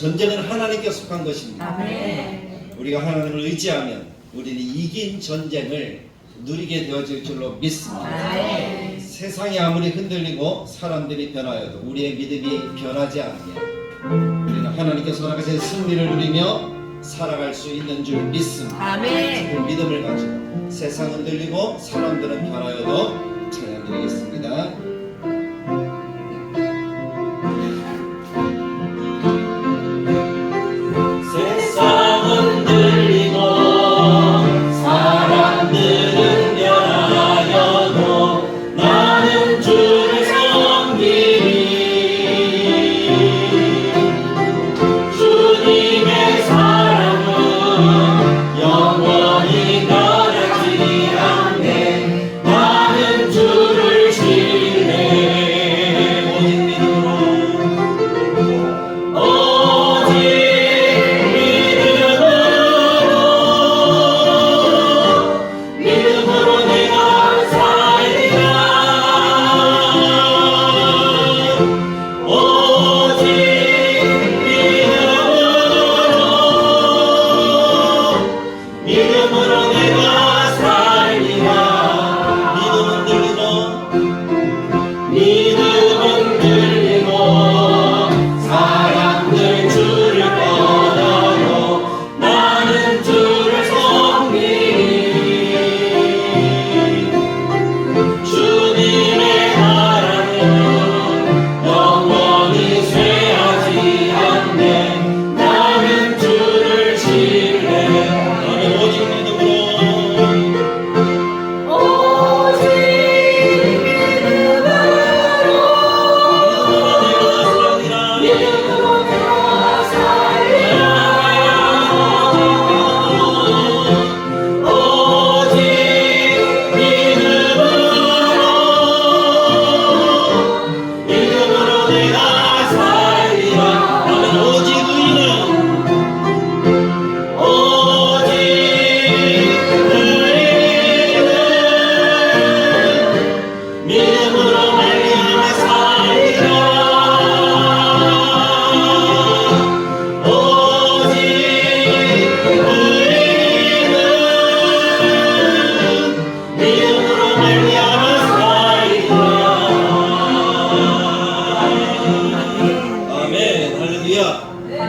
전쟁은 하나님께 속한 것입니다. 아멘. 우리가 하나님을 의지하면 우리는 이긴 전쟁을 누리게 되어질 줄로 믿습니다. 아멘. 세상이 아무리 흔들리고 사람들이 변하여도 우리의 믿음이 변하지 않으면 우리는 하나님께서 허락하신 승리를 누리며 살아갈 수 있는 줄 믿습니다. 아멘. 그 믿음을 가지고 세상 흔들리고 사람들은 변하여도 찬양드리겠습니다.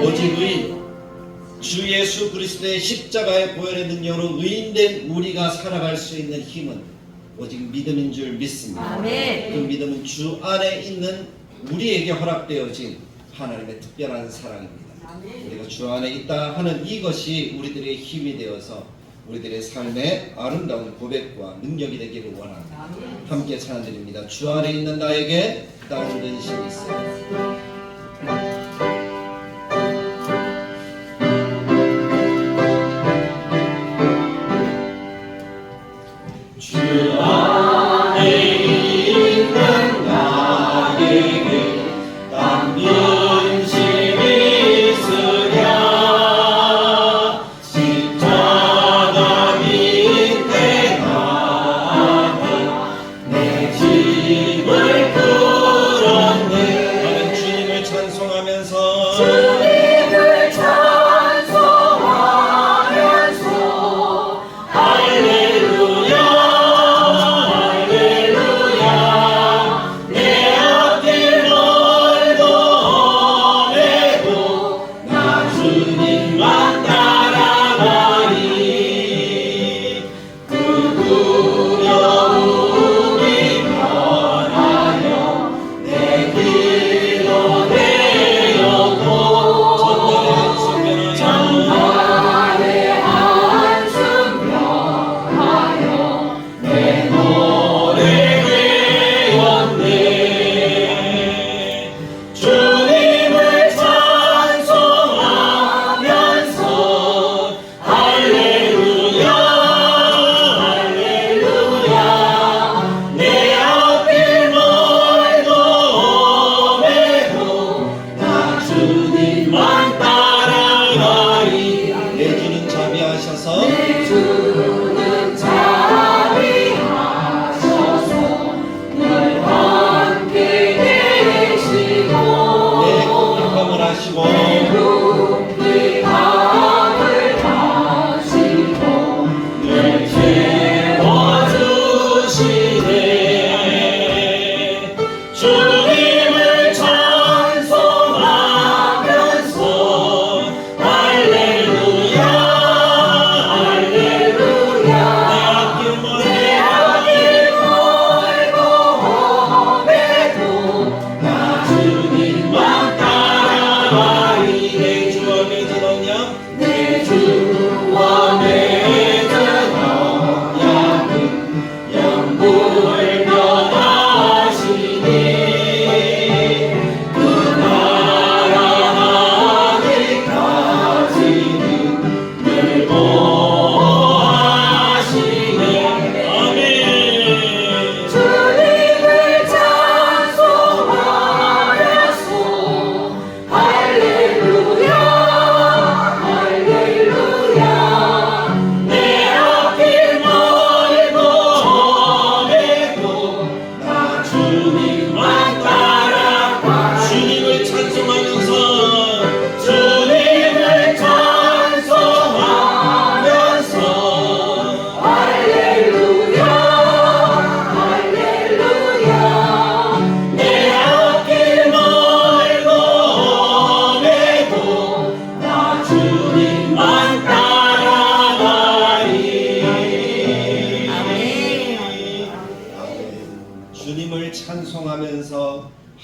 오직 주 예수 그리스도의 십자가의 보혈의 능력으로 의인된 우리가 살아갈 수 있는 힘은 오직 믿음인 줄 믿습니다. 아멘. 그 믿음은 주 안에 있는 우리에게 허락되어진 하나님의 특별한 사랑입니다. 아멘. 우리가 주 안에 있다 하는 이것이 우리들의 힘이 되어서 우리들의 삶의 아름다운 고백과 능력이 되기를 원합니다. 아멘. 함께 찬양드립니다. 주 안에 있는 나에게 다운 근심이 있어요.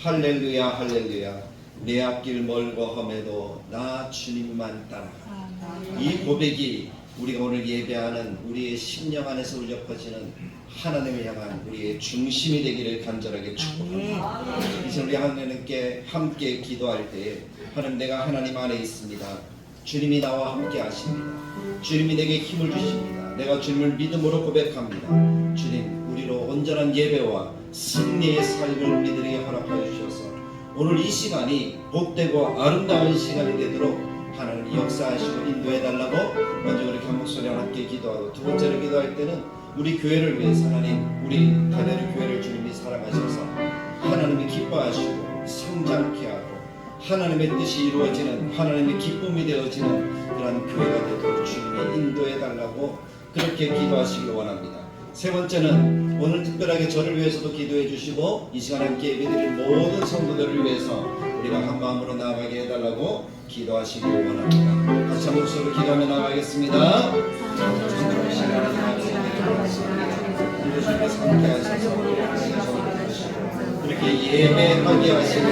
할렐루야 할렐루야 내 앞길 멀고 험해도 나 주님만 따라가. 이 고백이 우리가 오늘 예배하는 우리의 심령 안에서 울려 퍼지는 하나님을 향한 우리의 중심이 되기를 간절하게 축복합니다. 이제 우리 하나님께 함께 기도할 때에 하나님, 내가 하나님 안에 있습니다. 주님이 나와 함께 하십니다. 주님이 내게 힘을 주십니다. 내가 주님을 믿음으로 고백합니다. 주님, 우리로 온전한 예배와 승리의 삶을 우리들에게 허락하여 주셔서 오늘 이 시간이 복되고 아름다운 시간이 되도록 하나님이 역사하시고 인도해달라고 먼저 우리 한 목소리와 함께 기도하고, 두 번째로 기도할 때는 우리 교회를 위해서 하나님, 우리 다대로 교회를 주님이 사랑하셔서 하나님이 기뻐하시고 성장케 하고 하나님의 뜻이 이루어지는, 하나님의 기쁨이 되어지는 그런 교회가 되도록 주님이 인도해달라고 그렇게 기도하시길 원합니다. 세 번째는 오늘 특별하게 저를 위해서도 기도해 주시고 이 시간에 함께 예배드릴 모든 성도들을 위해서 우리가 한 마음으로 나아가게 해달라고 기도하시길 원합니다. 같이 한 목소리로 기도하며 나아가겠습니다. 주님께서 함께 하셔서 이렇게 예배하게 하시는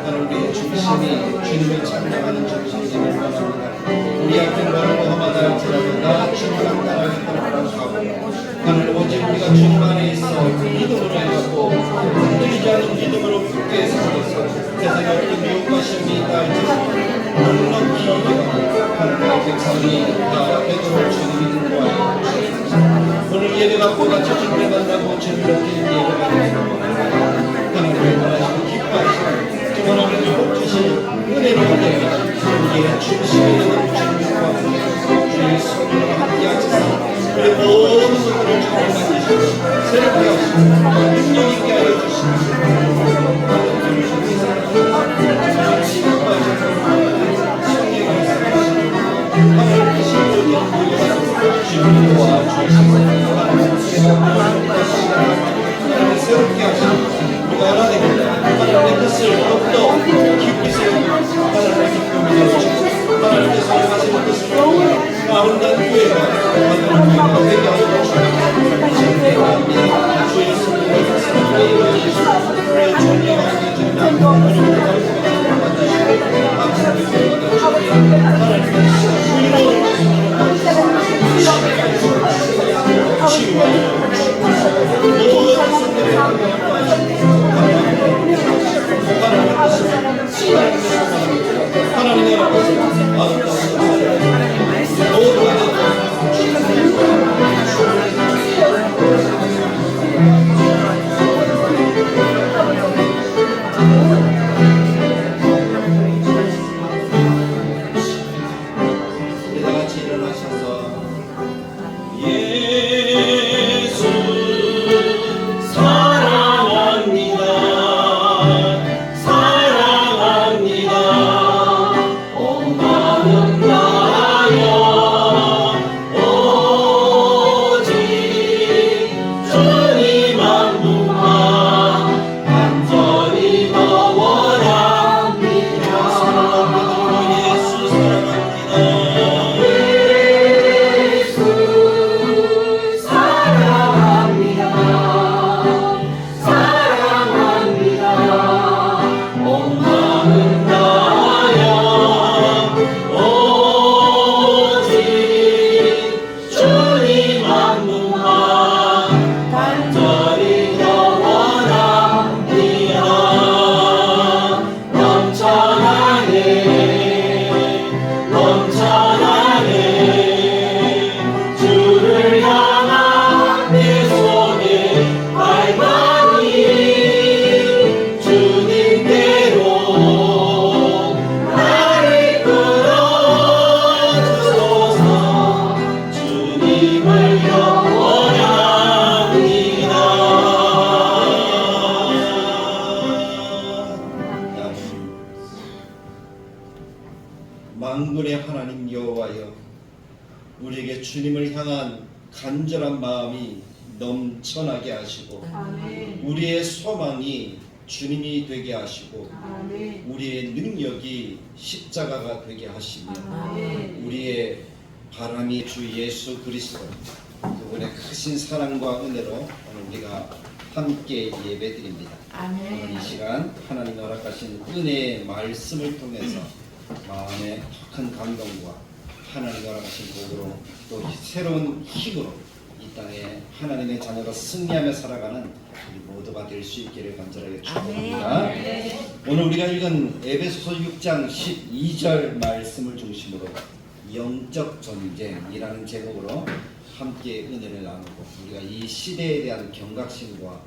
하나님, 우리의 중심이 주님을 찬양하는 중심임을 원합니다. 우리 앞에 멀고 험하다 할지라도 나 주님을 따라가겠다는 사고, 하나님, 오직 우리가 주님 안에 있어 믿음으로 해갖고 흔들리지 않는 믿음으로 굳게 서서 세상에 어떤 미혹과 시험이 있다 할지라도 넉넉히 이겨가고 하나님의 백성이 다 되도록 주님이 인도하여 주시옵소서. 오늘 예배가 꽃같이 준비된다고 주님을 예배가 되고 하나님을 원하시고 기뻐하시고 하나님의 복 주신 은혜로 인해 우리의 중심이 되는 주님과 주의 손으로 함께 하시사 우리 모든 것들을 주님 만드시고 새롭게 하시고 능력 있게 하여 주시고 주님이 도와주시고 새롭게 하시고 우리가 하나님입니다. 하나님의 뜻을 더욱더 깊이 세우고 하나님의 기쁨이 되어주시고 하나님께서 하시는 뜻을 아름다운 교회가 하나님의 교회가 되게 하여 주시옵소서. 주의 성령을 사랑하여 주시고 우리의 존경하게 주님 하나님의 감사를 받으시고 하나님의 교회가 하나님의 주의로 치유하여 모든 성들의 하나님의 아버지 같이 일어나셔서 만군의 하나님 여호와여, 우리에게 주님을 향한 간절한 마음이 넘쳐나게 하시고 아멘. 우리의 소망이 주님이 되게 하시고 아멘. 우리의 능력이 십자가가 되게 하시며 아멘. 우리의 바람이 주 예수 그리스도 그분의 크신 사랑과 은혜로 오늘 우리가 함께 예배드립니다. 오늘 이 시간 하나님 허락하신 은혜의 말씀을 통해서 마음에 큰 감동과 하나님 허락하신 복으로 또 새로운 힘으로 이 땅에 하나님의 자녀가 승리하며 살아가는 우리 모두가 될 수 있기를 간절하게 축복합니다. 오늘 우리가 읽은 에베소서 6장 12절 말씀을 중심으로 영적 전쟁이라는 제목으로 함께 은혜를 나누고 우리가 이 시대에 대한 경각심과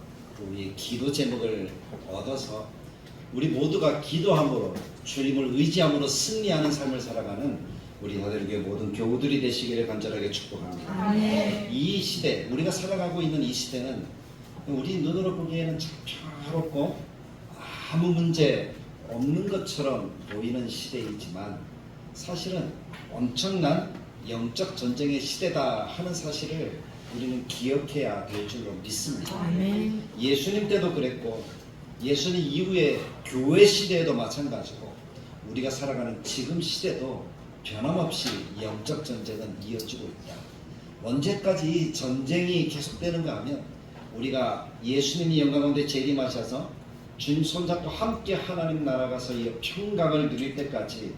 우리의 기도 제목을 얻어서 우리 모두가 기도함으로 주님을 의지함으로 승리하는 삶을 살아가는 우리 나들교회 모든 교우들이 되시기를 간절하게 축복합니다. 이 시대, 우리가 살아가고 있는 이 시대는 우리 눈으로 보기에는 참 평화롭고 아무 문제 없는 것처럼 보이는 시대이지만 사실은 엄청난 영적 전쟁의 시대다 하는 사실을 우리는 기억해야 될 줄로 믿습니다. 예수님 때도 그랬고 예수님 이후에 교회 시대에도 마찬가지고 우리가 살아가는 지금 시대도 변함없이 영적 전쟁은 이어지고 있다. 언제까지 이 전쟁이 계속되는가 하면 우리가 예수님이 영광 가운데 재림하셔서 주님 손잡고 함께 하나님 나라 가서 이 평강을 누릴 때까지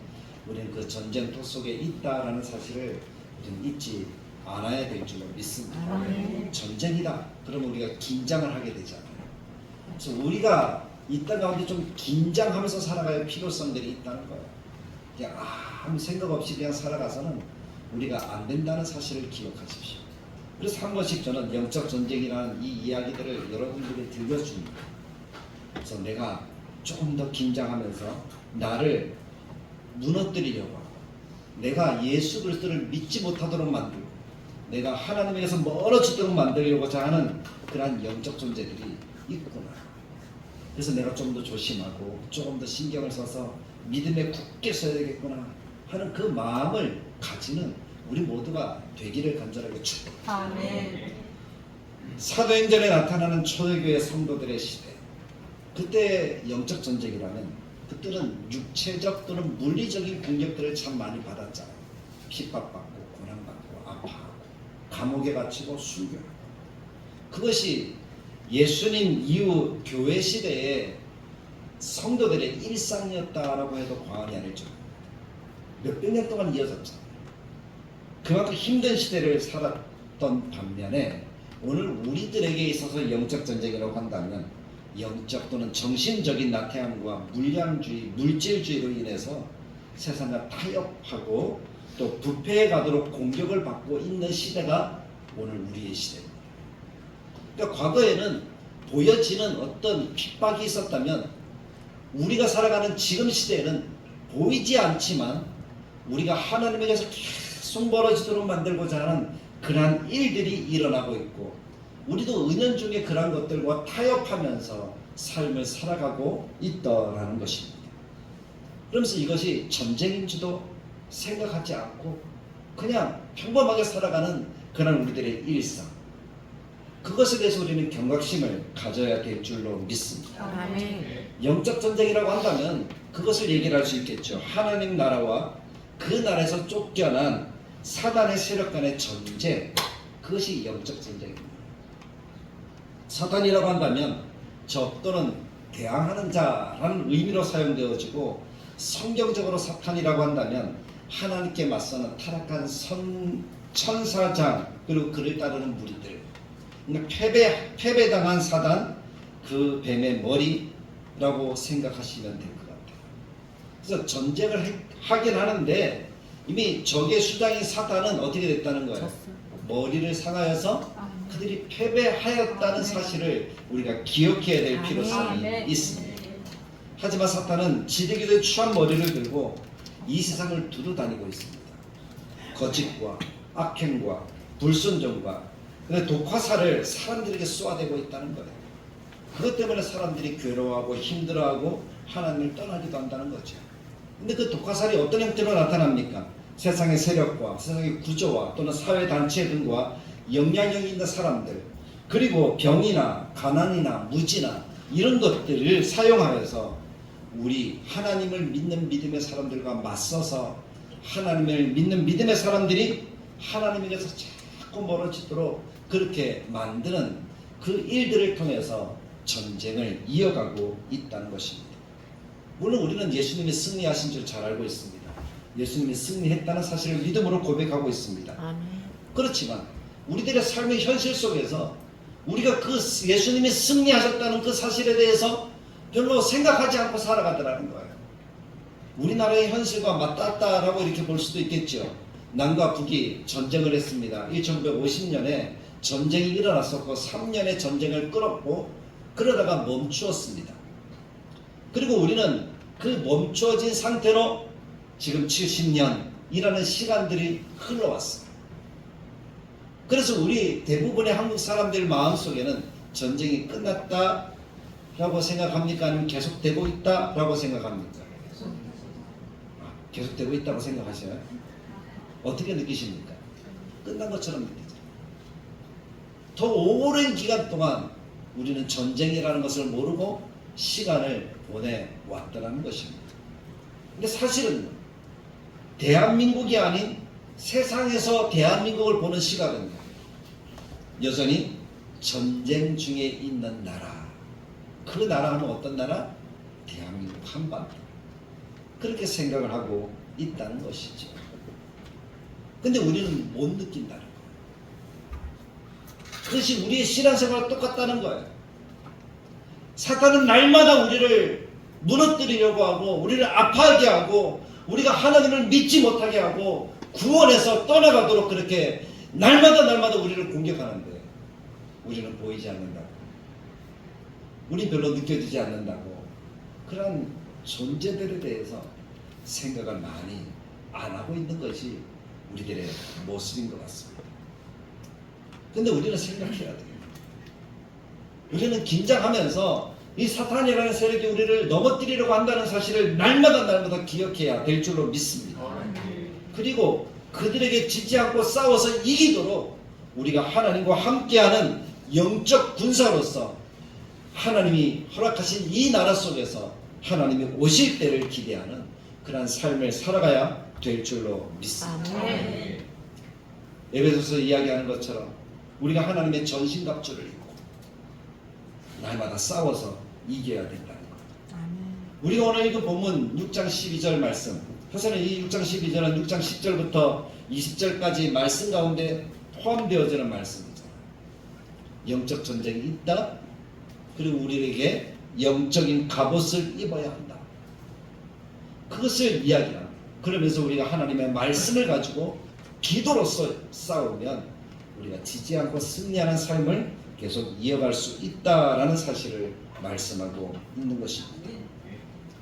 우리는 그 전쟁터 속에 있다라는 사실을 우리는 잊지 않아야 될 줄로 믿습니다. 전쟁이다. 그러면 우리가 긴장을 하게 되잖아요. 그래서 우리가 이 땅 가운데 좀 긴장하면서 살아갈 필요성들이 있다는 거예요. 그냥 아무 생각 없이 그냥 살아가서는 우리가 안 된다는 사실을 기억하십시오. 그래서 한 번씩 저는 영적 전쟁이라는 이 이야기들을 여러분들에게 들려줍니다. 그래서 내가 조금 더 긴장하면서 나를 무너뜨리려고 하고 내가 예수 그리스도를 믿지 못하도록 만들고 내가 하나님에게서 멀어지도록 만들려고자 하는 그러한 영적 존재들이 있구나. 그래서 내가 좀 더 조심하고 조금 더 신경을 써서 믿음에 굳게 서야 되겠구나 하는 그 마음을 가지는 우리 모두가 되기를 간절하게 축복합니다. 사도행전에 나타나는 초대교회 성도들의 시대, 그때 영적 전쟁이라면 그때는 육체적 또는 물리적인 공격들을 참 많이 받았잖아요. 핍박받고 고난받고 아파하고 감옥에 갇히고 순교하고. 그것이 예수님 이후 교회 시대에 성도들의 일상이었다라고 해도 과언이 아닐 정도. 몇백 년 동안 이어졌잖아요. 그만큼 힘든 시대를 살았던 반면에 오늘 우리들에게 있어서 영적 전쟁이라고 한다면 영적 또는 정신적인 나태함과 물량주의, 물질주의로 인해서 세상과 타협하고 또 부패해 가도록 공격을 받고 있는 시대가 오늘 우리의 시대입니다. 그러니까 과거에는 보여지는 어떤 핍박이 있었다면 우리가 살아가는 지금 시대에는 보이지 않지만 우리가 하나님에게서 계속 멀어지도록 만들고자 하는 그러한 일들이 일어나고 있고 우리도 은연중에 그러한 것들과 타협하면서 삶을 살아가고 있다라는 것입니다. 그러면서 이것이 전쟁인지도 생각하지 않고 그냥 평범하게 살아가는 그런 우리들의 일상, 그것에 대해서 우리는 경각심을 가져야 될 줄로 믿습니다. 영적 전쟁이라고 한다면 그것을 얘기를 할 수 있겠죠. 하나님 나라와 그 나라에서 쫓겨난 사단의 세력 간의 전쟁, 그것이 영적 전쟁입니다. 사탄이라고 한다면 적 또는 대항하는 자라는 의미로 사용되어지고 성경적으로 사탄이라고 한다면 하나님께 맞서는 타락한 천사장 그리고 그를 따르는 무리들, 그러니까 패배당한 사단, 그 뱀의 머리라고 생각하시면 될 것 같아요. 그래서 전쟁을 하긴 하는데 이미 적의 수장인 사단은 어떻게 됐다는 거예요? 머리를 상하여서 그들이 패배하였다는 사실을 우리가 기억해야 될 필요성이 있습니다. 하지만 사탄은 지대기도에 추한 머리를 들고 이 세상을 두루 다니고 있습니다. 거짓과 악행과 불순종과 독화살을 사람들에게 쏘아대고 있다는 거예요. 그것 때문에 사람들이 괴로워하고 힘들어하고 하나님을 떠나기도 한다는 거죠. 근데 그 독화살이 어떤 형태로 나타납니까? 세상의 세력과 세상의 구조와 또는 사회단체 등과 영향력 있는 사람들, 그리고 병이나 가난이나 무지나 이런 것들을 사용하여서 우리 하나님을 믿는 믿음의 사람들과 맞서서 하나님을 믿는 믿음의 사람들이 하나님에게서 자꾸 멀어지도록 그렇게 만드는 그 일들을 통해서 전쟁을 이어가고 있다는 것입니다. 물론 우리는 예수님이 승리하신 줄 잘 알고 있습니다. 예수님이 승리했다는 사실을 믿음으로 고백하고 있습니다. 아멘. 그렇지만 우리들의 삶의 현실 속에서 우리가 그 예수님이 승리하셨다는 그 사실에 대해서 별로 생각하지 않고 살아가더라는 거예요. 우리나라의 현실과 맞닿았다라고 이렇게 볼 수도 있겠죠. 남과 북이 전쟁을 했습니다. 1950년에 전쟁이 일어났었고 3년의 전쟁을 끌었고 그러다가 멈추었습니다. 그리고 우리는 그 멈추어진 상태로 지금 70년이라는 시간들이 흘러왔어요. 그래서 우리 대부분의 한국 사람들 마음속에는 전쟁이 끝났다라고 생각합니까? 아니면 계속되고 있다라고 생각합니까? 계속되고 있다고 생각하셔요? 어떻게 느끼십니까? 끝난 것처럼 느끼죠. 더 오랜 기간 동안 우리는 전쟁이라는 것을 모르고 시간을 보내왔다는 것입니다. 근데 사실은 대한민국이 아닌 세상에서 대한민국을 보는 시각은 여전히 전쟁 중에 있는 나라. 그 나라는 어떤 나라? 대한민국 한반도. 그렇게 생각을 하고 있다는 것이죠. 근데 우리는 못 느낀다는 거예요. 그것이 우리의 신앙생활과 똑같다는 거예요. 사탄은 날마다 우리를 무너뜨리려고 하고 우리를 아파하게 하고 우리가 하나님을 믿지 못하게 하고 구원에서 떠나가도록 그렇게 날마다 우리를 공격하는데 우리는 보이지 않는다고, 우리 별로 느껴지지 않는다고 그런 존재들에 대해서 생각을 많이 안 하고 있는 것이 우리들의 모습인 것 같습니다. 근데 우리는 생각해야 돼요. 우리는 긴장하면서 이 사탄이라는 세력이 우리를 넘어뜨리려고 한다는 사실을 날마다 기억해야 될 줄로 믿습니다. 그리고 그들에게 지지 않고 싸워서 이기도록 우리가 하나님과 함께하는 영적 군사로서 하나님이 허락하신 이 나라 속에서 하나님이 오실 때를 기대하는 그러한 삶을 살아가야 될 줄로 믿습니다. 에베소서 이야기하는 것처럼 우리가 하나님의 전신갑주를 입고 날마다 싸워서 이겨야 된다는 것. 우리가 오늘 읽은 본문 6장 12절 말씀, 사실은 이 6장 12절은 6장 10절부터 20절까지 말씀 가운데 포함되어지는 말씀이잖아요. 영적 전쟁이 있다. 그리고 우리에게 영적인 갑옷을 입어야 한다. 그것을 이야기합니다. 그러면서 우리가 하나님의 말씀을 가지고 기도로서 싸우면 우리가 지지 않고 승리하는 삶을 계속 이어갈 수 있다라는 사실을 말씀하고 있는 것입니다.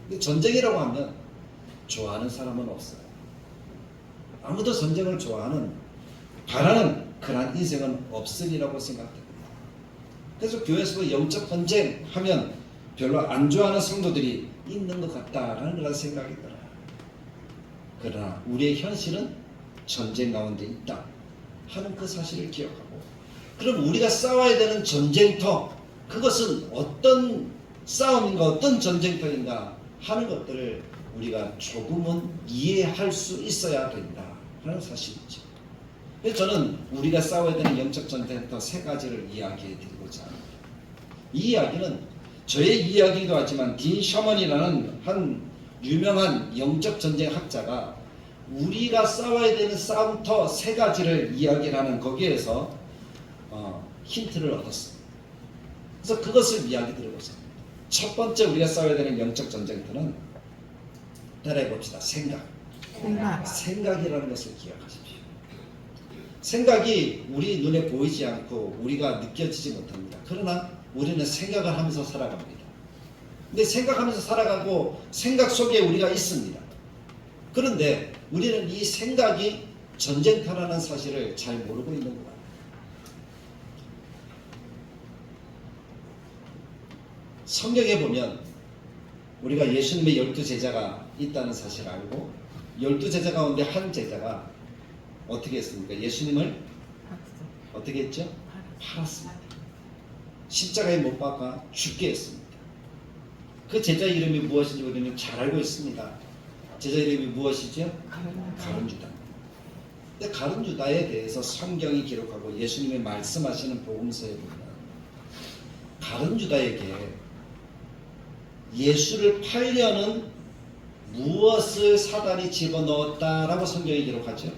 근데 전쟁이라고 하면 좋아하는 사람은 없어요. 아무도 전쟁을 좋아하는, 바라는 그런 인생은 없으리라고 생각됩니다. 그래서 교회에서도 영적 전쟁 하면 별로 안 좋아하는 성도들이 있는 것 같다라는 그런 생각이 들어요. 그러나 우리의 현실은 전쟁 가운데 있다 하는 그 사실을 기억하고, 그럼 우리가 싸워야 되는 전쟁터, 그것은 어떤 싸움인가, 어떤 전쟁터인가 하는 것들을 우리가 조금은 이해할 수 있어야 된다라는 사실이죠. 그래서 저는 우리가 싸워야 되는 영적 전쟁터 세 가지를 이야기해 드리고자 합니다. 이 이야기는 저의 이야기이기도 하지만 딘 셔먼이라는 한 유명한 영적 전쟁 학자가 우리가 싸워야 되는 싸움터 세 가지를 이야기하는 거기에서 힌트를 얻었습니다. 그래서 그것을 이야기 드리고자 합니다. 첫 번째 우리가 싸워야 되는 영적 전쟁터는, 따라해 봅시다. 생각이라는 것을 기억하십시오. 생각이 우리 눈에 보이지 않고 우리가 느껴지지 못합니다. 그러나 우리는 생각을 하면서 살아갑니다. 근데 생각하면서 살아가고 생각 속에 우리가 있습니다. 그런데 우리는 이 생각이 전쟁터라는 사실을 잘 모르고 있는 것 같아요. 성경에 보면 우리가 예수님의 12제자가 있다는 사실을 알고 12제자 가운데 한 제자가 어떻게 했습니까? 예수님을 어떻게 했죠? 팔았습니다. 십자가에 못 박아 죽게 했습니다. 그 제자 이름이 무엇인지 우리는 잘 알고 있습니다. 제자 이름이 무엇이죠? 가룟 유다. 근데 가룟 유다에 대해서 성경이 기록하고 예수님이 말씀하시는 복음서에 보면 다른 유다에게 예수를 팔려는 무엇을 사단이 집어넣었다라고 성경이 기록하죠?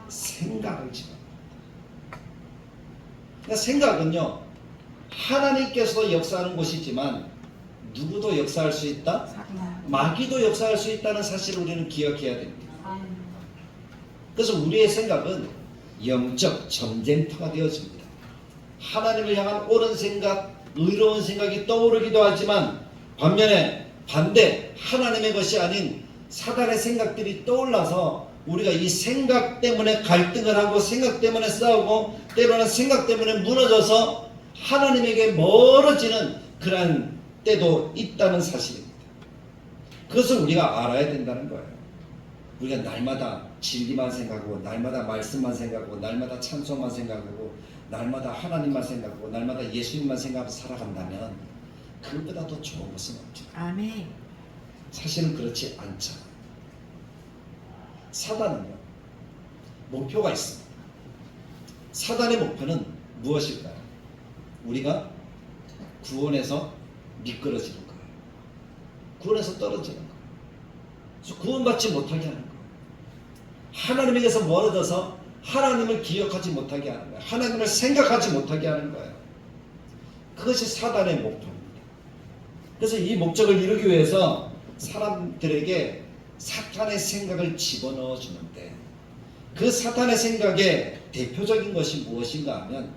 생각을 집어넣었다. 그러니까 생각은요, 하나님께서 역사하는 곳이지만 누구도 역사할 수 있다? 마귀도 역사할 수 있다는 사실을 우리는 기억해야 됩니다. 그래서 우리의 생각은 영적 전쟁터가 되어집니다. 하나님을 향한 옳은 생각, 의로운 생각이 떠오르기도 하지만 반면에 반대 하나님의 것이 아닌 사단의 생각들이 떠올라서 우리가 이 생각 때문에 갈등을 하고 생각 때문에 싸우고 때로는 생각 때문에 무너져서 하나님에게 멀어지는 그러한 때도 있다는 사실입니다. 그것을 우리가 알아야 된다는 거예요. 우리가 날마다 진리만 생각하고 날마다 말씀만 생각하고 날마다 찬송만 생각하고 날마다 하나님만 생각하고 날마다 예수님만 생각하고 살아간다면 그것보다 더 좋은 것은 없죠. 아멘. 사실은 그렇지 않죠. 사단은요, 목표가 있습니다. 사단의 목표는 무엇일까요? 우리가 구원에서 미끄러지는 거예요. 구원에서 떨어지는 거예요. 그래서 구원받지 못하게 하는 거예요. 하나님에게서 멀어져서 하나님을 기억하지 못하게 하는 거예요. 하나님을 생각하지 못하게 하는 거예요. 그것이 사단의 목표입니다. 그래서 이 목적을 이루기 위해서 사람들에게 사탄의 생각을 집어넣어 주는데 그 사탄의 생각의 대표적인 것이 무엇인가 하면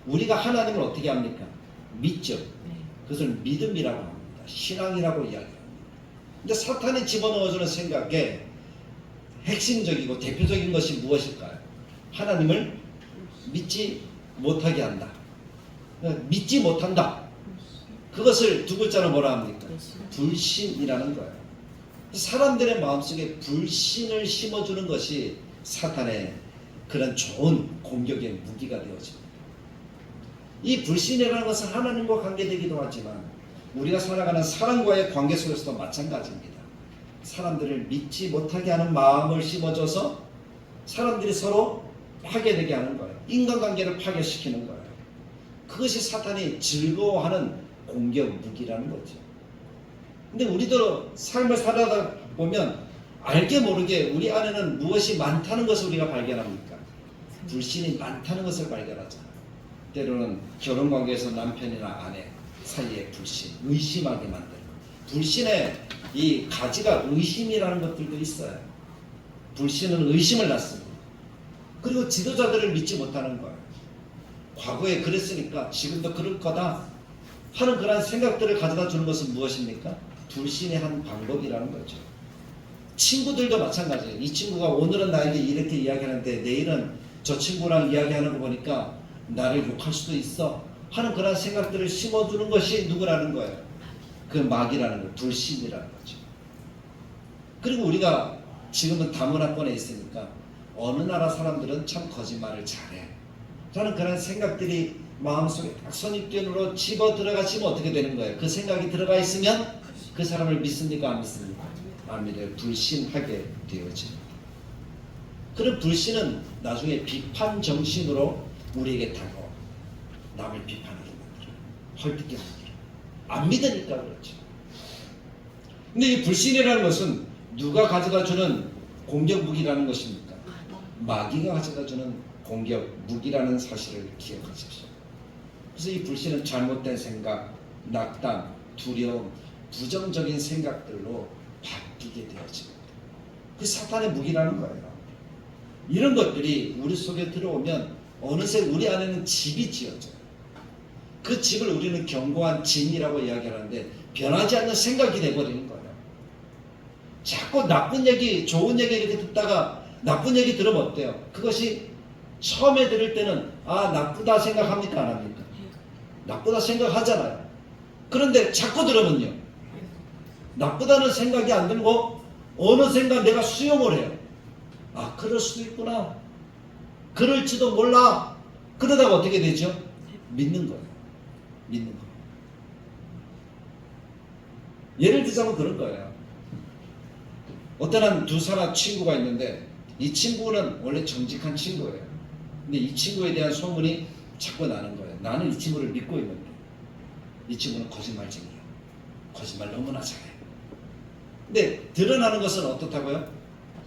우리가 하나님을 어떻게 합니까? 믿죠. 그것을 믿음이라고 합니다. 신앙이라고 이야기합니다. 근데 사탄이 집어넣어주는 생각의 핵심적이고 대표적인 것이 무엇일까요? 하나님을 믿지 못하게 한다. 믿지 못한다. 그것을 두 글자로 뭐라 합니까? 불신이라는 거예요. 사람들의 마음속에 불신을 심어주는 것이 사탄의 그런 좋은 공격의 무기가 되어집니다. 이 불신이라는 것은 하나님과 관계되기도 하지만 우리가 살아가는 사람과의 관계 속에서도 마찬가지입니다. 사람들을 믿지 못하게 하는 마음을 심어줘서 사람들이 서로 파괴되게 하는 거예요. 인간관계를 파괴시키는 거예요. 그것이 사탄이 즐거워하는 공격 무기라는 거죠. 근데 우리도 삶을 살아다 보면 알게 모르게 우리 안에는 무엇이 많다는 것을 우리가 발견합니까? 불신이 많다는 것을 발견하잖아요. 때로는 결혼관계에서 남편이나 아내 사이에 불신, 의심하게 만드는 불신의 이 가지가 의심이라는 것들도 있어요. 불신은 의심을 낳습니다. 그리고 지도자들을 믿지 못하는 거예요. 과거에 그랬으니까 지금도 그럴 거다 하는 그런 생각들을 가져다 주는 것은 무엇입니까? 불신의 한 방법이라는 거죠. 친구들도 마찬가지예요. 이 친구가 오늘은 나에게 이렇게 이야기하는데 내일은 저 친구랑 이야기하는 거 보니까 나를 욕할 수도 있어 하는 그런 생각들을 심어주는 것이 누구라는 거예요? 그 마귀라는 거, 불신이라는 거죠. 그리고 우리가 지금은 다문화권에 있으니까 어느 나라 사람들은 참 거짓말을 잘해 라는 그런 생각들이 마음속에 선입견으로 집어 들어가시면 어떻게 되는 거예요? 그 생각이 들어가 있으면 그 사람을 믿습니까? 안 믿습니까? 안 믿어요. 불신하게 되어집니다. 그런 불신은 나중에 비판 정신으로 우리에게 다가와 남을 비판하게 만들어요. 헐뜯게 만들어요. 안 믿으니까 그렇죠. 근데 이 불신이라는 것은 누가 가져다주는 공격 무기라는 것입니까? 마귀가 가져다주는 공격 무기라는 사실을 기억하십시오. 그래서 이 불신은 잘못된 생각, 낙담, 두려움, 부정적인 생각들로 바뀌게 되어집니다. 그 사탄의 무기라는 거예요. 이런 것들이 우리 속에 들어오면 어느새 우리 안에는 집이 지어져요. 그 집을 우리는 견고한 진이라고 이야기하는데 변하지 않는 생각이 돼버리는 거예요. 자꾸 나쁜 얘기, 좋은 얘기 이렇게 듣다가 나쁜 얘기 들으면 어때요? 그것이 처음에 들을 때는 아 나쁘다 생각합니까? 안 합니까? 나쁘다 생각하잖아요. 그런데 자꾸 들으면요. 나쁘다는 생각이 안 들고 어느 순간 내가 수용을 해요. 아 그럴 수도 있구나. 그럴지도 몰라. 그러다가 어떻게 되죠? 믿는 거예요. 믿는 거. 예를 들자면 그런 거예요. 어떤 한 두 사람 친구가 있는데 이 친구는 원래 정직한 친구예요. 근데 이 친구에 대한 소문이 자꾸 나는 거예요. 나는 이 친구를 믿고 있는데. 이 친구는 거짓말쟁이에요. 거짓말 너무나 잘해요. 근데 드러나는 것은 어떻다고요?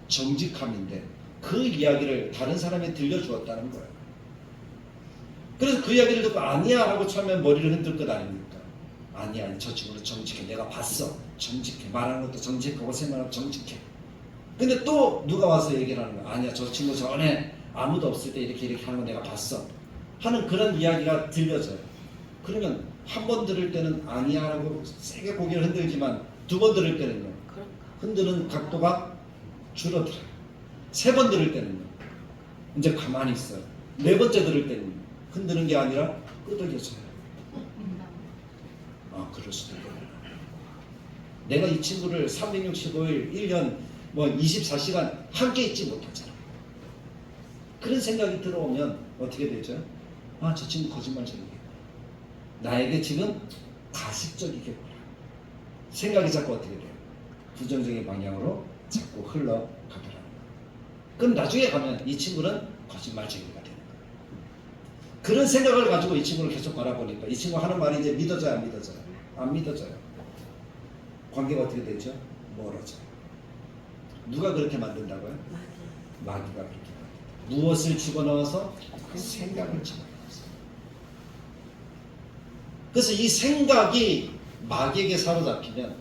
정직함인데 그 이야기를 다른 사람이 들려주었다는 거예요. 그래서 그 이야기를 듣고 아니야 하고 처음에 머리를 흔들 것 아닙니까? 아니야, 저 친구는 정직해. 내가 봤어. 정직해. 말하는 것도 정직하고 생각하고 정직해. 근데 또 누가 와서 얘기를 하는 거야. 아니야, 저 친구 전에 아무도 없을 때 이렇게 하는 거 내가 봤어. 하는 그런 이야기가 들려져요. 그러면 한 번 들을 때는 아니야 라고 세게 고개를 흔들지만 두 번 들을 때는요. 흔드는 각도가 줄어들어요. 세 번 들을 때는요. 이제 가만히 있어요. 네 번째 들을 때는 흔드는 게 아니라 끄덕여져요. 아, 그럴 수도 있구나. 내가 이 친구를 365일, 1년 24시간 함께 있지 못하잖아. 그런 생각이 들어오면 어떻게 되죠? 아, 저 친구 거짓말쟁이겠구나. 나에게 지금 가식적이겠구나. 생각이 자꾸 어떻게 돼요? 부정적인 방향으로 자꾸 흘러가더라고요. 그럼 나중에 가면 이 친구는 거짓말쟁이가 되는 거예요. 그런 생각을 가지고 이 친구를 계속 바라보니까 이 친구 하는 말이 이제 믿어져요, 안 믿어져요? 안 믿어져요. 관계가 어떻게 되죠? 멀어져요. 누가 그렇게 만든다고요? 마귀가 그렇게 만든다. 무엇을 집어넣어서? 생각을 집어넣어서. 그래서 이 생각이 마귀에게 사로잡히면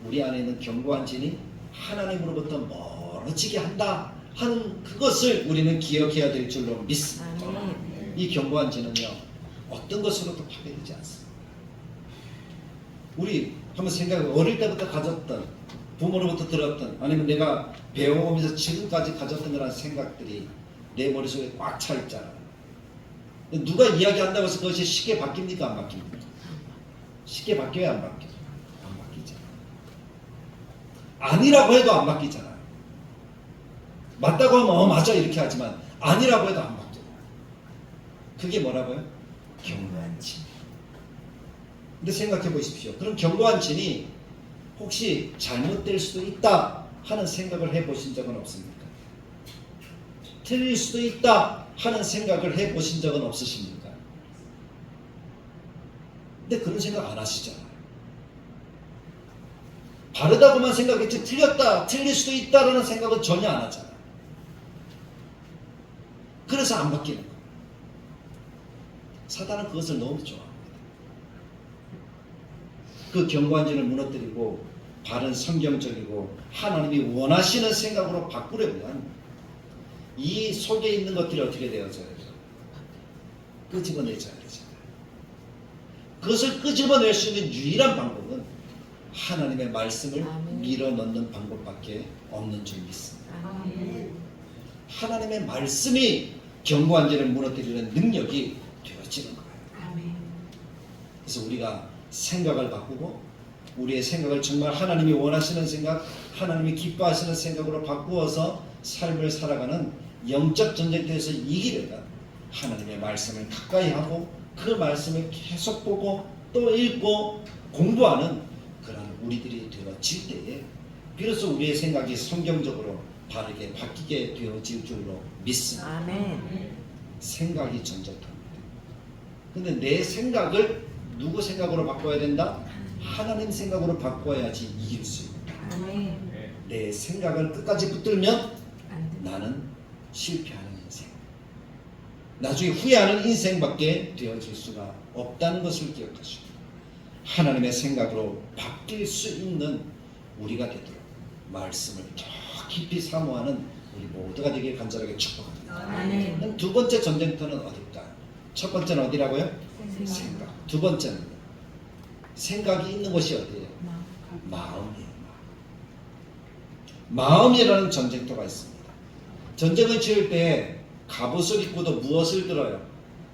우리 안에 있는 견고한 진이 하나님으로부터 멀어지게 한다 하는 그것을 우리는 기억해야 될 줄로 믿습니다. 이 견고한 진은요, 어떤 것으로도 파괴되지 않습니다. 우리 한번 생각해, 어릴 때부터 가졌던, 부모로부터 들었던, 아니면 내가 배워오면서 지금까지 가졌던 그런 생각들이 내 머릿속에 꽉 차 있잖아요. 누가 이야기한다고 해서 그것이 쉽게 바뀝니까? 안 바뀝니까? 쉽게 바뀌어야 안 바뀌어요? 안 바뀌잖아요. 아니라고 해도 안 바뀌잖아요. 맞다고 하면 맞아 이렇게 하지만 아니라고 해도 안 바뀌어요. 그게 뭐라고요? 견고한 진. 근데 생각해 보십시오. 그럼 견고한 진이 혹시 잘못될 수도 있다 하는 생각을 해보신 적은 없습니까? 틀릴 수도 있다 하는 생각을 해보신 적은 없으십니까? 근데 그런 생각 안 하시잖아요. 바르다고만 생각했지 틀렸다, 틀릴 수도 있다라는 생각은 전혀 안 하잖아요. 그래서 안 바뀌는 거예요. 사단은 그것을 너무 좋아합니다. 그 견고한진을 무너뜨리고 바른 성경적이고 하나님이 원하시는 생각으로 바꾸려면 이 속에 있는 것들이 어떻게 되어져야 돼요? 끄집어내줘야 되잖아요. 그것을 끄집어낼 수 있는 유일한 방법은 하나님의 말씀을 밀어넣는 방법밖에 없는 줄 믿습니다. 하나님의 말씀이 견고한 진을 무너뜨리는 능력이 되어지는 거예요. 그래서 우리가 생각을 바꾸고 우리의 생각을 정말 하나님이 원하시는 생각, 하나님이 기뻐하시는 생각으로 바꾸어서 삶을 살아가는 영적 전쟁터에서 이기려면 하나님의 말씀을 가까이 하고 그 말씀을 계속 보고 또 읽고 공부하는 그런 우리들이 되어질 때에 비로소 우리의 생각이 성경적으로 바르게 바뀌게 되어질 줄로 믿습니다. 아멘. 생각이 전쟁터입니다. 근데 내 생각을 누구 생각으로 바꿔야 된다? 하나님 생각으로 바꿔야지 이길 수 있다. 아멘. 내 생각을 끝까지 붙들면 나는 실패하는 인생, 나중에 후회하는 인생밖에 되어질 수가 없다는 것을 기억하시고 하나님의 생각으로 바뀔 수 있는 우리가 되도록 말씀을 더 깊이 사모하는 우리 모두가 되길 간절하게 축복합니다. 아멘. 두 번째 전쟁터는 어딜까? 첫 번째는 어디라고요? 생각. 두 번째는 생각이 있는 곳이 어디예요? 마음이에요. 마음이라는 전쟁터가 있습니다. 전쟁을 치를 때 갑옷을 입고도 무엇을 들어요?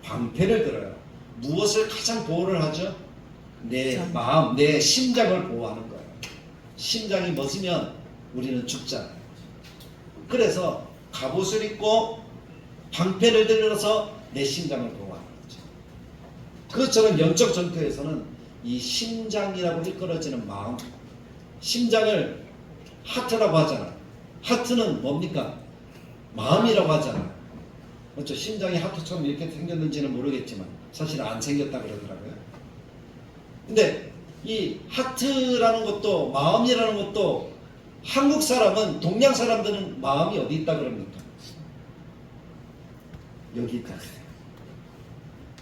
방패를 들어요. 무엇을 가장 보호를 하죠? 내 마음, 내 심장을 보호하는 거예요. 심장이 멎으면 우리는 죽잖아요. 그래서 갑옷을 입고 방패를 들어서 내 심장을 보호하는 거죠. 그것처럼 영적 전투에서는 이 심장이라고 일컬어지는 마음, 심장을 하트라고 하잖아요. 하트는 뭡니까? 마음이라고 하잖아요. 그렇죠? 심장이 하트처럼 이렇게 생겼는지는 모르겠지만 사실 안 생겼다 그러더라고요. 근데 이 하트라는 것도 마음이라는 것도 한국 사람은 동양 사람들은 마음이 어디 있다 그럽니까? 여기 있다 그래요.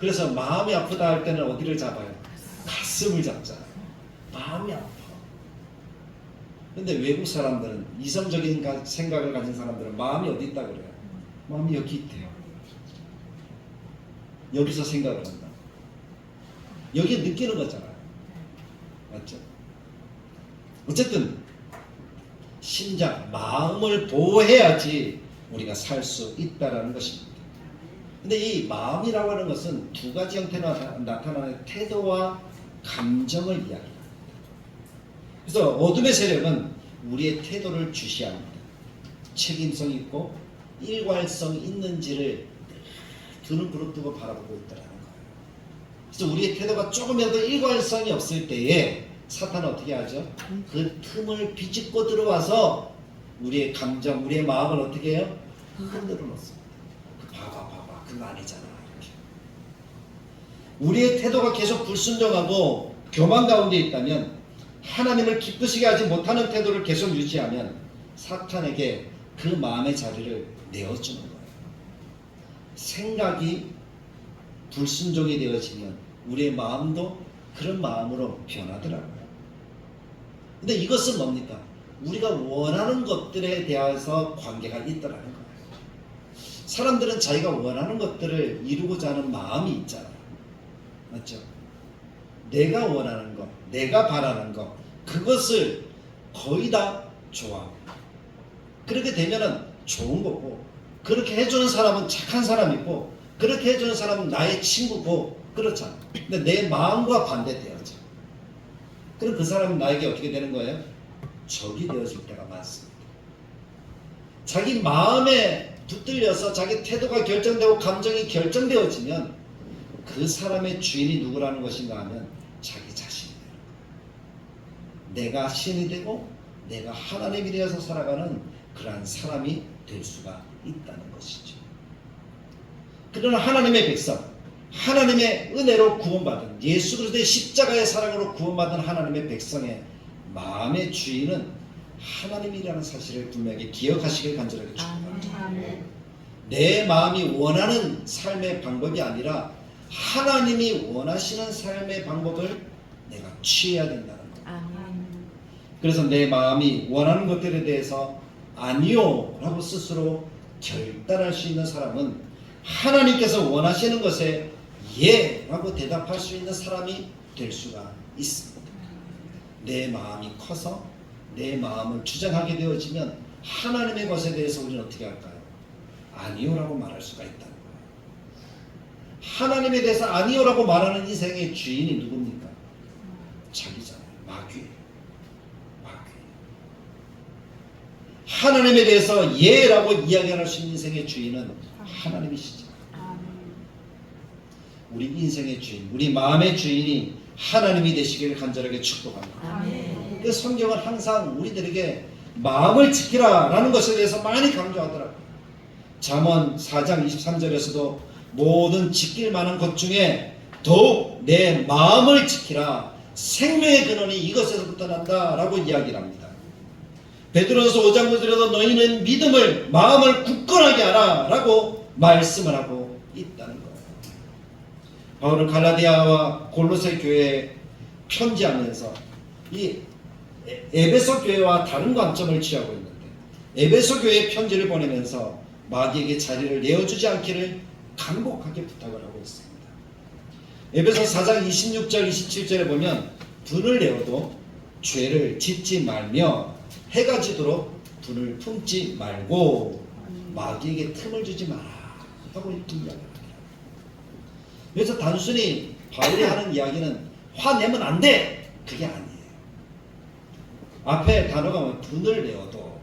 그래서 마음이 아프다 할 때는 어디를 잡아요? 가슴을 잡잖아요. 마음이 아파. 근데 외국 사람들은 이성적인 생각을 가진 사람들은 마음이 어디 있다 그래요? 마음이 여기 있대요. 여기서 생각을 한다. 여기 느끼는 거잖아요. 맞죠? 어쨌든 심장, 마음을 보호해야지 우리가 살 수 있다라는 것입니다. 근데 이 마음이라고 하는 것은 두 가지 형태로 나타나는 태도와 감정을 이야기합니다. 그래서 어둠의 세력은 우리의 태도를 주시합니다. 책임성 있고 일관성 있는지를 두는 그릇 두고 바라보고 있다는 거예요. 그래서 우리의 태도가 조금이라도 일관성이 없을 때에 사탄은 어떻게 하죠? 그 틈을 비집고 들어와서 우리의 감정, 우리의 마음을 어떻게 해요? 흔들어 놓습니다. 봐봐, 그거 아니잖아. 이렇게. 우리의 태도가 계속 불순종하고 교만 가운데 있다면, 하나님을 기쁘시게 하지 못하는 태도를 계속 유지하면 사탄에게 그 마음의 자리를 내어주는 거예요. 생각이 불순종이 되어지면 우리의 마음도 그런 마음으로 변하더라고요. 근데 이것은 뭡니까? 우리가 원하는 것들에 대해서 관계가 있더라는 거예요. 사람들은 자기가 원하는 것들을 이루고자 하는 마음이 있잖아요. 맞죠? 내가 원하는 것, 내가 바라는 것, 그것을 거의 다 좋아합니다. 그렇게 되면은 좋은 거고, 그렇게 해주는 사람은 착한 사람이고, 그렇게 해주는 사람은 나의 친구고, 그렇잖아. 근데 내 마음과 반대되어져. 그럼 그 사람은 나에게 어떻게 되는 거예요? 적이 되어질 때가 많습니다. 자기 마음에 붙들려서 자기 태도가 결정되고 감정이 결정되어지면 그 사람의 주인이 누구라는 것인가 하면 자기 자신이 되는 거예요. 내가 신이 되고 내가 하나님이 되어서 살아가는 그러한 사람이 될 수가 있다는 것이죠. 그러나 하나님의 백성, 하나님의 은혜로 구원받은, 예수 그리스도의 십자가의 사랑으로 구원받은 하나님의 백성의 마음의 주인은 하나님이라는 사실을 분명히 기억하시길 간절하게 축복합니다. 내 마음이 원하는 삶의 방법이 아니라 하나님이 원하시는 삶의 방법을 내가 취해야 된다는 거예요. 그래서 내 마음이 원하는 것들에 대해서 아니요 라고 스스로 결단할 수 있는 사람은 하나님께서 원하시는 것에 예 라고 대답할 수 있는 사람이 될 수가 있습니다. 내 마음이 커서 내 마음을 주장하게 되어지면 하나님의 것에 대해서 우리는 어떻게 할까요? 아니요 라고 말할 수가 있다는 거예요. 하나님에 대해서 아니요 라고 말하는 인생의 주인이 누굽니까? 자기잖아요. 마귀예요. 하나님에 대해서 예 라고 이야기할 수 있는 인생의 주인은 하나님이시죠. 우리 인생의 주인, 우리 마음의 주인이 하나님이 되시기를 간절하게 축복합니다. 그래서 성경은 항상 우리들에게 마음을 지키라 라는 것에 대해서 많이 강조하더라고요. 잠언 4장 23절에서도 모든 지킬 만한 것 중에 더욱 내 마음을 지키라, 생명의 근원이 이것에서부터 난다 라고 이야기를 합니다. 베드로전서 5장 9절에도 너희는 믿음을, 마음을 굳건하게 하라 라고 말씀을 하고 있다는 거예요. 바울은 갈라디아와 골로새 교회에 편지하면서 이 에베소 교회와 다른 관점을 취하고 있는데, 에베소 교회에 편지를 보내면서 마귀에게 자리를 내어주지 않기를 간곡하게 부탁을 하고 있습니다. 에베소 4장 26절 27절에 보면 분을 내어도 죄를 짓지 말며 해가 지도록 분을 품지 말고 마귀에게 틈을 주지 마라 하고 이렇게 이야기합니다. 그래서 단순히 바울이 하는 이야기는 화내면 안 돼! 그게 아니에요. 앞에 단어가 뭐 분을 내어도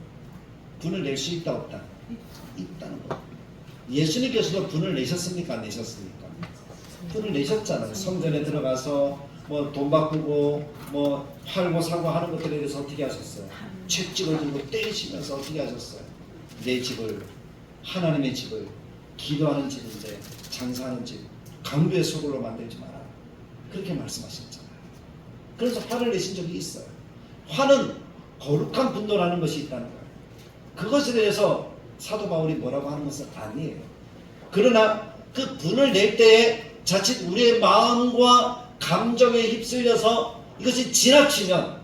분을 낼 수 있다 없다? 있다는 거. 예수님께서도 분을 내셨습니까? 안 내셨습니까? 분을 내셨잖아요. 성전에 들어가서 뭐 돈 바꾸고 뭐 팔고 사고 하는 것들에 대해서 어떻게 하셨어요? 채찍을 들고 때리시면서 어떻게 하셨어요? 내 집을, 하나님의 집을, 기도하는 집인데 장사하는 집 강도의 소굴로 만들지 마라. 그렇게 말씀하셨잖아요. 그래서 화를 내신 적이 있어요. 화는 거룩한 분노라는 것이 있다는 거예요. 그것에 대해서 사도 바울이 뭐라고 하는 것은 아니에요. 그러나 그 분을 낼 때에 자칫 우리의 마음과 감정에 휩쓸려서 이것이 지나치면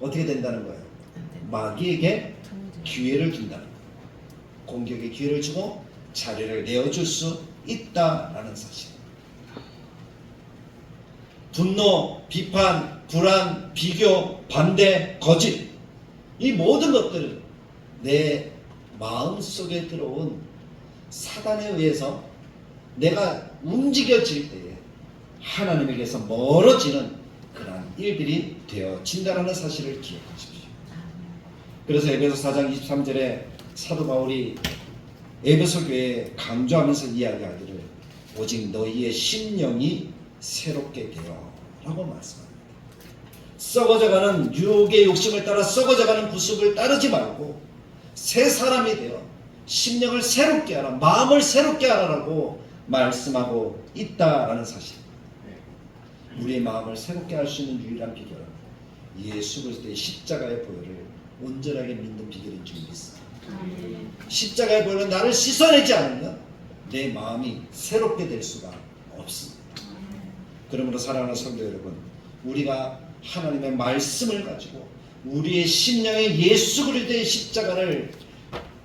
어떻게 된다는 거예요? 마귀에게 기회를 준다는 거예요. 공격의 기회를 주고 자리를 내어줄 수 있다라는 사실. 분노, 비판, 불안, 비교, 반대, 거짓, 이 모든 것들은 내 마음속에 들어온 사단에 의해서 내가 움직여질 때에 하나님에게서 멀어지는 그러한 일들이 되어진다는 사실을 기억하십시오. 그래서 에베소 4장 23절에 사도 바울이 에베소 교회에 강조하면서 이야기하기를 오직 너희의 심령이 새롭게 되어 라고 말씀합니다. 썩어져가는 유혹의 욕심을 따라 썩어져가는 구습을 따르지 말고 새 사람이 되어 심령을 새롭게 하라, 마음을 새롭게 하라라고 말씀하고 있다라는 사실. 우리의 마음을 새롭게 할 수 있는 유일한 비결은 예수 그리스도의 십자가의 보혈을 온전하게 믿는 비결인 줄 믿습니다. 십자가의 보혈은 나를 씻어내지 않으면 내 마음이 새롭게 될 수가 없습니다. 그러므로 사랑하는 성도 여러분, 우리가 하나님의 말씀을 가지고 우리의 심령에 예수 그리스도의 십자가를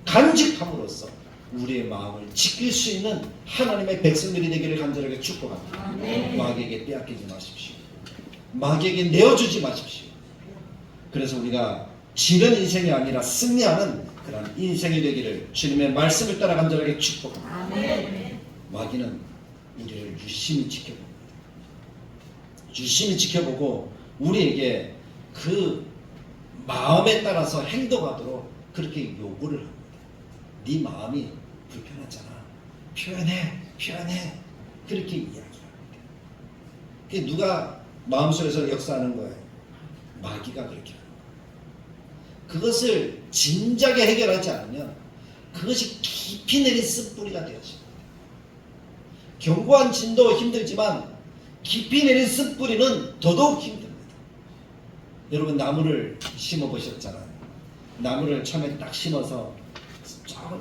간직함으로써 우리의 마음을 지킬 수 있는 하나님의 백성들이 되기를 간절하게 축복합니다. 마귀에게 빼앗기지 마십시오. 마귀에게 내어주지 마십시오. 그래서 우리가 지는 인생이 아니라 승리하는 그런 인생이 되기를 주님의 말씀을 따라 간절하게 축복합니다. 마귀는 우리를 유심히 지켜봅니다. 유심히 지켜보고 우리에게 그 마음에 따라서 행동하도록 그렇게 요구를 합니다. 네 마음이 불편하잖아. 표현해. 그렇게 이야기합니다. 그게 누가 마음속에서 역사하는 거예요? 마귀가 그렇게 합니다. 그것을 진작에 해결하지 않으면 그것이 깊이 내린 쓴뿌리가 되어집니다. 견고한 진도 힘들지만 깊이 내린 쓴뿌리는 더더욱 힘듭니다. 여러분 나무를 심어 보셨잖아요. 나무를 처음에 딱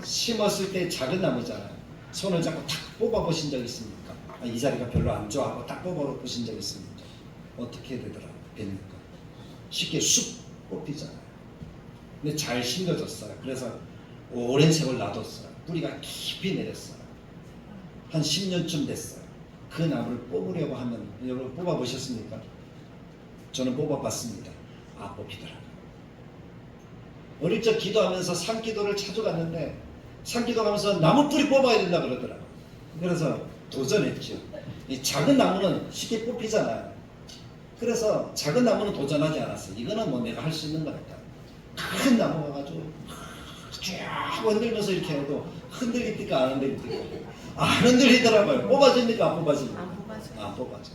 심었을 때 작은 나무잖아요. 손을 잡고 탁 뽑아 보신 적 있습니까? 이 자리가 별로 안 좋아 하고 딱 뽑아 보신 적 있습니까? 어떻게 됩니까? 쉽게 쑥 뽑히잖아요. 근데 잘 심겨졌어요. 그래서 오랜 세월 놔뒀어요. 뿌리가 깊이 내렸어요. 한 10년쯤 됐어요. 그 나무를 뽑으려고 하면 여러분 뽑아 보셨습니까? 저는 뽑아봤습니다. 뽑히더라고요. 어릴 적 기도하면서 산기도를 자주 갔는데 산기도 가면서 나무 뿌리 뽑아야 된다 그러더라고요. 그래서 도전했죠. 이 작은 나무는 쉽게 뽑히잖아요. 그래서 작은 나무는 도전하지 않았어요. 이거는 뭐 내가 할 수 있는 거니까. 큰 나무 가가지고 쭉 흔들면서 이렇게 해도 흔들립니까? 안 흔들립니까? 안 흔들리더라고요. 뽑아집니까? 안 뽑아집니까? 안 뽑아져.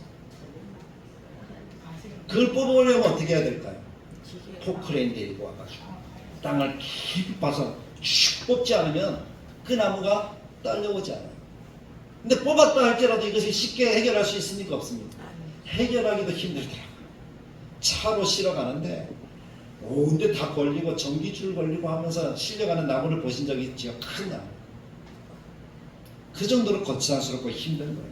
그걸 뽑으려면 어떻게 해야 될까요? 포크레인 데리고 와가지고 땅을 깊이 파서 쭉 뽑지 않으면 그 나무가 딸려오지 않아요. 근데 뽑았다 할지라도 이것이 쉽게 해결할 수 있습니까? 없습니까? 해결하기도 힘들더라고요. 차로 실어 가는데 온데 다 걸리고 전기줄 걸리고 하면서 실려가는 나무를 보신 적이 있죠. 큰 나무. 그 정도로 거창스럽고 힘든 거예요.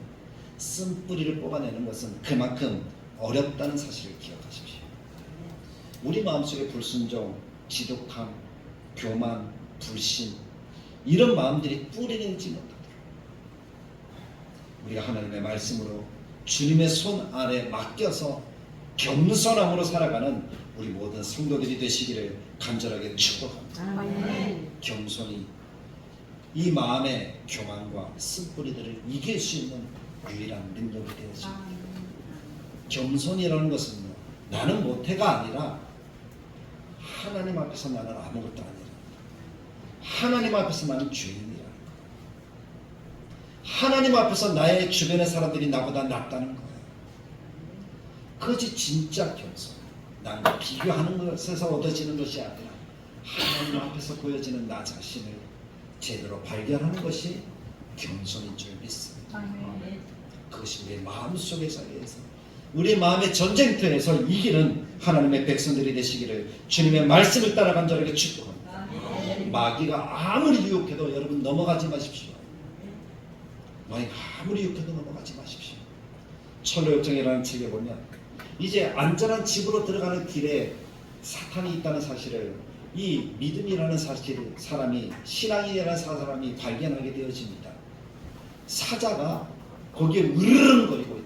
쓴뿌리를 뽑아내는 것은 그만큼 어렵다는 사실을 기억하십시오. 우리 마음속에 불순종, 지독함, 교만, 불신 이런 마음들이 뿌리내지 못하도록 우리가 하나님의 말씀으로 주님의 손 아래 맡겨서 겸손함으로 살아가는 우리 모든 성도들이 되시기를 간절하게 축복합니다. 겸손이 이 마음의 교만과 쓴뿌리들을 이길 수 있는 유일한 능력이 되어집니다. 겸손이라는 것은요, 나는 못해가 아니라 하나님 앞에서 나는 아무것도 아니라 하나님 앞에서 나는 죄인이라 하나님 앞에서 나의 주변의 사람들이 나보다 낫다는 거예요. 그것이 진짜 겸손. 남과 비교하는 것에서 얻어지는 것이 아니라 하나님 앞에서 보여지는 나 자신을 제대로 발견하는 것이 겸손인 줄 믿습니다. 그것이 우리의 마음속의 자리에서 우리 마음의 전쟁터에서 이기는 하나님의 백성들이 되시기를 주님의 말씀을 따라 간절하게 축복합니다. 마귀가 아무리 유혹해도 여러분 넘어가지 마십시오. 마귀가 아무리 유혹해도 넘어가지 마십시오. 철로역정이라는 책에 보면 이제 안전한 집으로 들어가는 길에 사탄이 있다는 사실을 이 믿음이라는 사실을 사람이 신앙이라는 사람이 발견하게 되어집니다. 사자가 거기에 으르렁거리고 있는 거예요.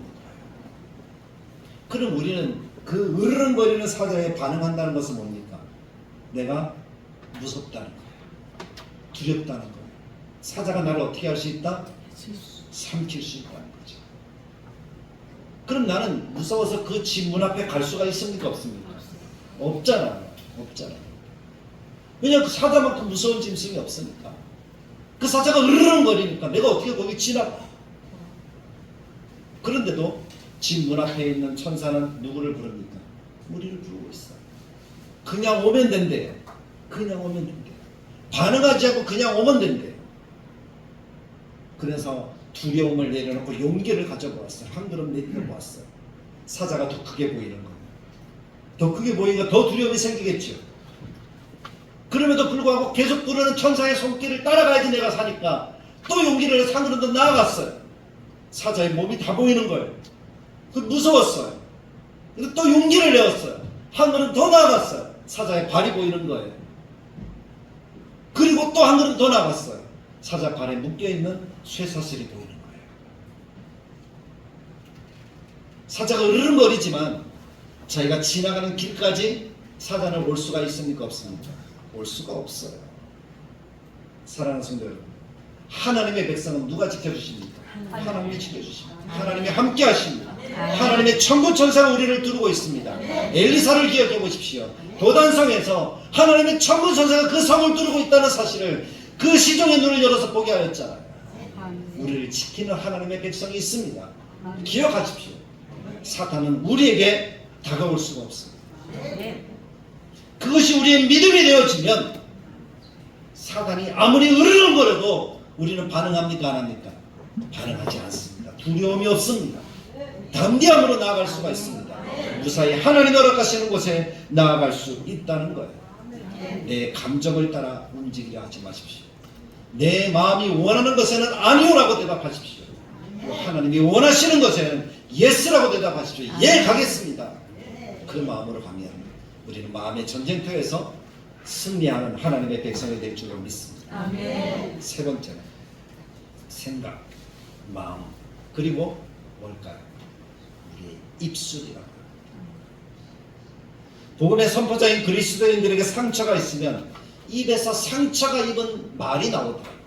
그럼 우리는 그 으르렁거리는 사자에 반응한다는 것은 뭡니까? 내가 무섭다는 거예요. 두렵다는 거예요. 사자가 나를 어떻게 할 수 있다? 삼킬 수 있다는 거죠. 그럼 나는 무서워서 그 집 문 앞에 갈 수가 있습니까? 없습니까? 없잖아요. 없잖아요. 왜냐하면 그 사자만큼 무서운 짐승이 없으니까. 그 사자가 으르렁거리니까 내가 어떻게 거기 지나가. 그런데도 집 문 앞에 있는 천사는 누구를 부릅니까? 우리를 부르고 있어요. 그냥 오면 된대요. 그냥 오면 된대요. 반응하지 않고 그냥 오면 된대요. 그래서 두려움을 내려놓고 용기를 가져보았어요. 한 걸음 내려보았어요. 사자가 더 크게 보이는 거예요. 더 크게 보이니까 더 두려움이 생기겠죠. 그럼에도 불구하고 계속 부르는 천사의 손길을 따라가야지 내가 사니까 또 용기를 내서 한 걸음 더 나아갔어요. 사자의 몸이 다 보이는 거예요. 무서웠어요. 그래서 또 용기를 내었어요. 한 걸음 더 나아갔어요. 사자의 발이 보이는 거예요. 그리고 또 한 걸음 더 나아갔어요. 사자 발에 묶여있는 쇠사슬이 보이는 거예요. 사자가 으르렁거리지만 자기가 지나가는 길까지 사자는 올 수가 있습니까? 없습니까? 올 수가 없어요. 사랑하는 성도 여러분, 하나님의 백성은 누가 지켜주십니까? 하나님이 지켜주십니다. 하나님이 함께 하십니다. 하나님의 천부 천사가 우리를 두르고 있습니다. 엘리사를 기억해 보십시오. 도단성에서 하나님의 천부 천사가 그 성을 두르고 있다는 사실을 그 시종의 눈을 열어서 보게 하였잖아요. 우리를 지키는 하나님의 백성이 있습니다. 기억하십시오. 사탄은 우리에게 다가올 수가 없습니다. 그것이 우리의 믿음이 되어지면 사탄이 아무리 으르렁거려도 우리는 반응합니까? 안 합니까? 반응하지 않습니다. 두려움이 없습니다. 담대함으로 나아갈 수가 있습니다. 무사히 하나님이 허락하시는 곳에 나아갈 수 있다는 거예요. 내 감정을 따라 움직이려 하지 마십시오. 내 마음이 원하는 것에는 아니오라고 대답하십시오. 하나님이 원하시는 것에는 예스라고 대답하십시오. 예, 가겠습니다. 그 마음으로 가면 우리는 마음의 전쟁터에서 승리하는 하나님의 백성이 될 줄로 믿습니다. 아멘. 세 번째는 생각, 마음, 그리고 뭘까요? 우리의 입술이라고. 복음의 선포자인 그리스도인들에게 상처가 있으면 입에서 상처가 입은 말이 나오더라고요.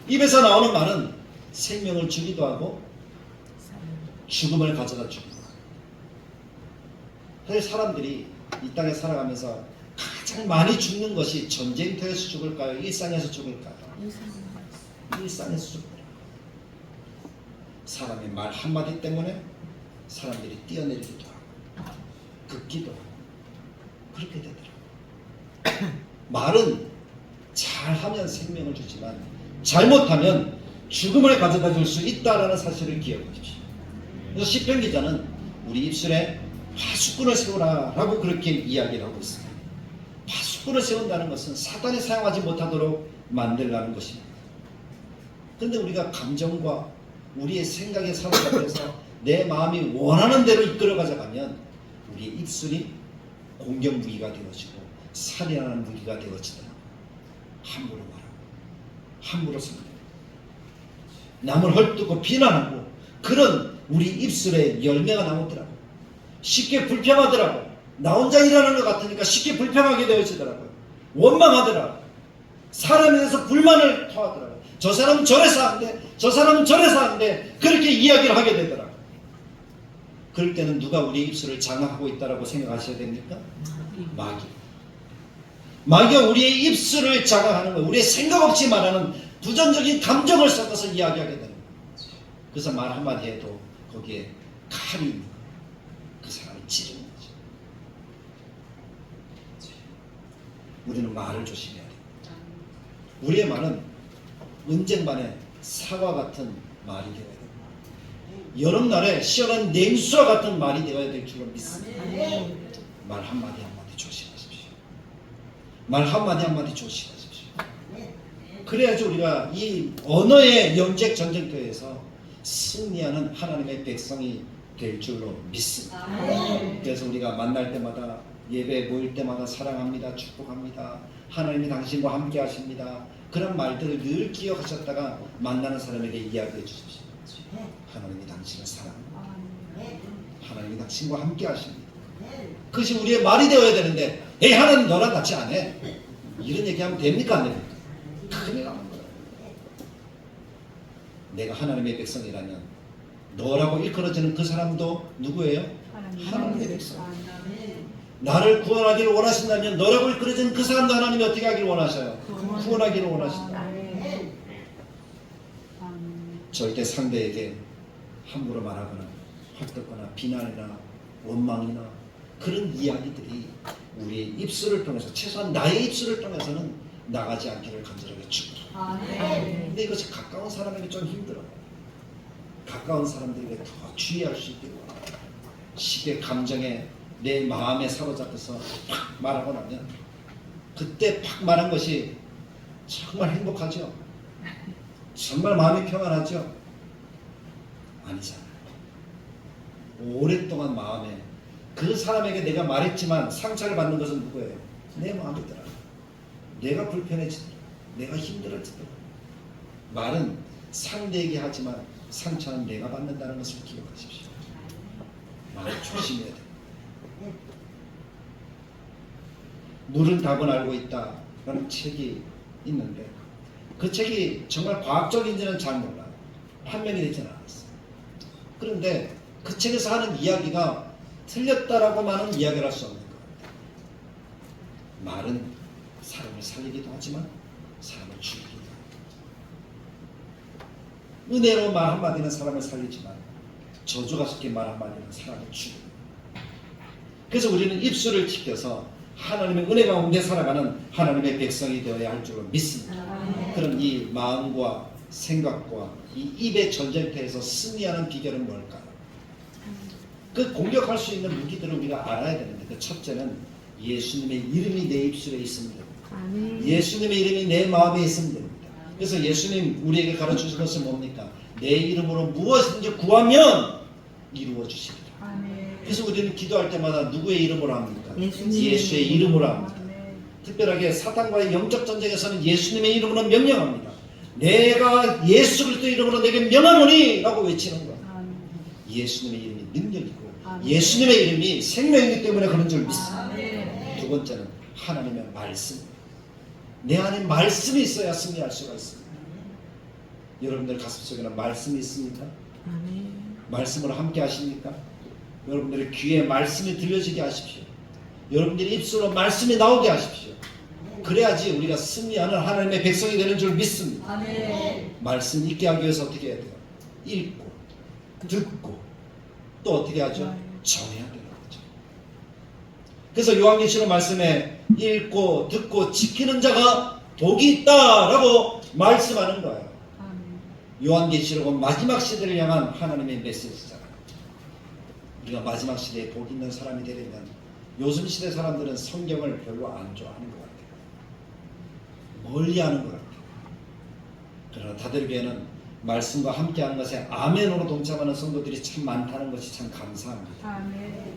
입에서 나오는 말은 생명을 주기도 하고 죽음을 가져다 주기도 하고. 사실 사람들이 이 땅에 살아가면서 가장 많이 죽는 것이 전쟁터에서 죽을까요? 일상에서 죽을까요? 일상에서 죽을까요? 사람의 말 한마디 때문에 사람들이 뛰어내리기도 하고 긋기도 하고 그렇게 되더라고요. 말은 잘하면 생명을 주지만 잘못하면 죽음을 가져다 줄 수 있다는 사실을 기억하십시오. 그래서 시편 기자는 우리 입술에 파수꾼을 세우라 라고 그렇게 이야기를 하고 있습니다. 파수꾼을 세운다는 것은 사탄이 사용하지 못하도록 만들라는 것입니다. 그런데 우리가 감정과 우리의 생각에 사로잡혀서 내 마음이 원하는 대로 이끌어가자 가면 우리의 입술이 공격 무기가 되어지고 살인하는 무기가 되어지더라고요. 함부로 말하고 함부로 상대하고 남을 헐뜯고 비난하고 그런 우리 입술에 열매가 나오더라고요. 쉽게 불평하더라고요. 나 혼자 일하는 것 같으니까 쉽게 불평하게 되어지더라고요. 원망하더라고요. 사람에 대해서 불만을 토하더라고요. 저 사람은 저래서 안 돼. 저 사람은 저래서 안 돼. 그렇게 이야기를 하게 되더라고요. 그럴 때는 누가 우리 입술을 장악하고 있다고 생각하셔야 됩니까? 마귀. 마귀가 우리의 입술을 장악하는 거예요. 우리의 생각 없이 말하는 부정적인 감정을 섞어서 이야기하게 되는 거예요. 그래서 말 한마디 해도 거기에 칼이 있는 거예요. 그 사람을 찌르는 거죠. 우리는 말을 조심해야 돼요. 우리의 말은 은쟁반의 사과 같은 말이 되어야 됩니다. 여름날에 시원한 냉수와 같은 말이 되어야 될 줄로 믿습니다. 말 한마디 한마디 조심하십시오. 말 한마디 한마디 조심하십시오. 그래야지 우리가 이 언어의 영적 전쟁터에서 승리하는 하나님의 백성이 될 줄로 믿습니다. 그래서 우리가 만날 때마다 예배 모일 때마다 사랑합니다, 축복합니다, 하나님이 당신과 함께 하십니다, 그런 말들을 늘 기억하셨다가 만나는 사람에게 이야기해 주십시오. 하나님이 당신을 사랑합니다. 하나님이 당신과 함께 하십니다. 그것이 우리의 말이 되어야 되는데, 에이 하나님 너랑 같이 안 해, 이런 얘기하면 됩니까 안 됩니까? 큰일 나는 거예요. 내가 하나님의 백성이라면 너라고 일컬어지는 그 사람도 누구예요? 하나님의 백성. 나를 구원하기를 원하신다면 너라고 일컬어지는 그 사람도 하나님이 어떻게 하기를 원하셔요? 구원하기를 원하신다. 절대 상대에게 함부로 말하거나 헐뜯거나 비난이나 원망이나 그런 이야기들이 우리의 입술을 통해서, 최소한 나의 입술을 통해서는 나가지 않기를 간절하게 축복합니다. 근데 이것이 가까운 사람에게 좀 힘들어요. 가까운 사람들에게 더 주의할 수 있기를 원합니다. 시대 감정에 내 마음에 사로잡혀서 팍 말하고 나면 그때 팍 말한 것이 정말 행복하죠? 정말 마음이 평안하죠? 아니잖아요. 오랫동안 마음에 그 사람에게 내가 말했지만 상처를 받는 것은 누구예요? 내 마음이더라. 내가 불편해지더라. 내가 힘들어지더라. 말은 상대에게 하지만 상처는 내가 받는다는 것을 기억하십시오. 말 조심해야 돼요. 물은 답은 알고 있다 라는 책이 있는데 그 책이 정말 과학적인지는 잘 몰라요. 판명이 되지는 않았어요. 그런데 그 책에서 하는 이야기가 틀렸다라고만은 이야기를 할 수 없는 것 같아요. 말은 사람을 살리기도 하지만 사람을 죽이기도 합니다. 은혜로 말 한마디는 사람을 살리지만 저주가 섞인 말 한마디는 사람을 죽입니다. 그래서 우리는 입술을 지켜서 하나님의 은혜 가운데 살아가는 하나님의 백성이 되어야 할 줄로 믿습니다. 그럼 이 마음과 생각과 이 입의 전쟁터에서 승리하는 비결은 뭘까요? 그 공격할 수 있는 무기들을 우리가 알아야 되는데, 그 첫째는 예수님의 이름이 내 입술에 있습니다. 예수님의 이름이 내 마음에 있으면 됩니다. 그래서 예수님 우리에게 가르쳐주신 것은 뭡니까? 내 이름으로 무엇이든지 구하면 이루어 주십니다. 그래서 우리는 기도할 때마다 누구의 이름으로 합니까? 예수의 이름으로 합니다. 특별하게 사탄과의 영적 전쟁에서는 예수님의 이름으로 명령합니다. 내가 예수 그리스도 이름으로 내게 명하노니 라고 외치는 거예요. 예수님의 이름이 능력이고 예수님의 이름이 생명이기 때문에 그런 줄 믿습니다. 두 번째는 하나님의 말씀. 내 안에 말씀이 있어야 승리할 수가 있습니다. 여러분들 가슴속에는 말씀이 있습니까? 말씀으로 함께 하십니까? 여러분들의 귀에 말씀이 들려지게 하십시오. 여러분들의 입술로 말씀이 나오게 하십시오. 그래야지 우리가 승리하는 하나님의 백성이 되는 줄 믿습니다. 말씀 읽게 하기 위해서 어떻게 해야 돼요? 읽고 듣고 또 어떻게 하죠? 전해야 되는 거죠. 그래서 요한계시록 말씀에 읽고 듣고 지키는 자가 복이 있다라고 말씀하는 거예요. 요한계시록은 마지막 시대를 향한 하나님의 메시지잖아요. 우리가 마지막 시대에 복 있는 사람이 되려면, 요즘 시대 사람들은 성경을 별로 안 좋아하는 것 같아요. 멀리하는 것 같아요. 그러나 다들교회는 말씀과 함께하는 것에 아멘으로 동참하는 성도들이 참 많다는 것이 참 감사합니다.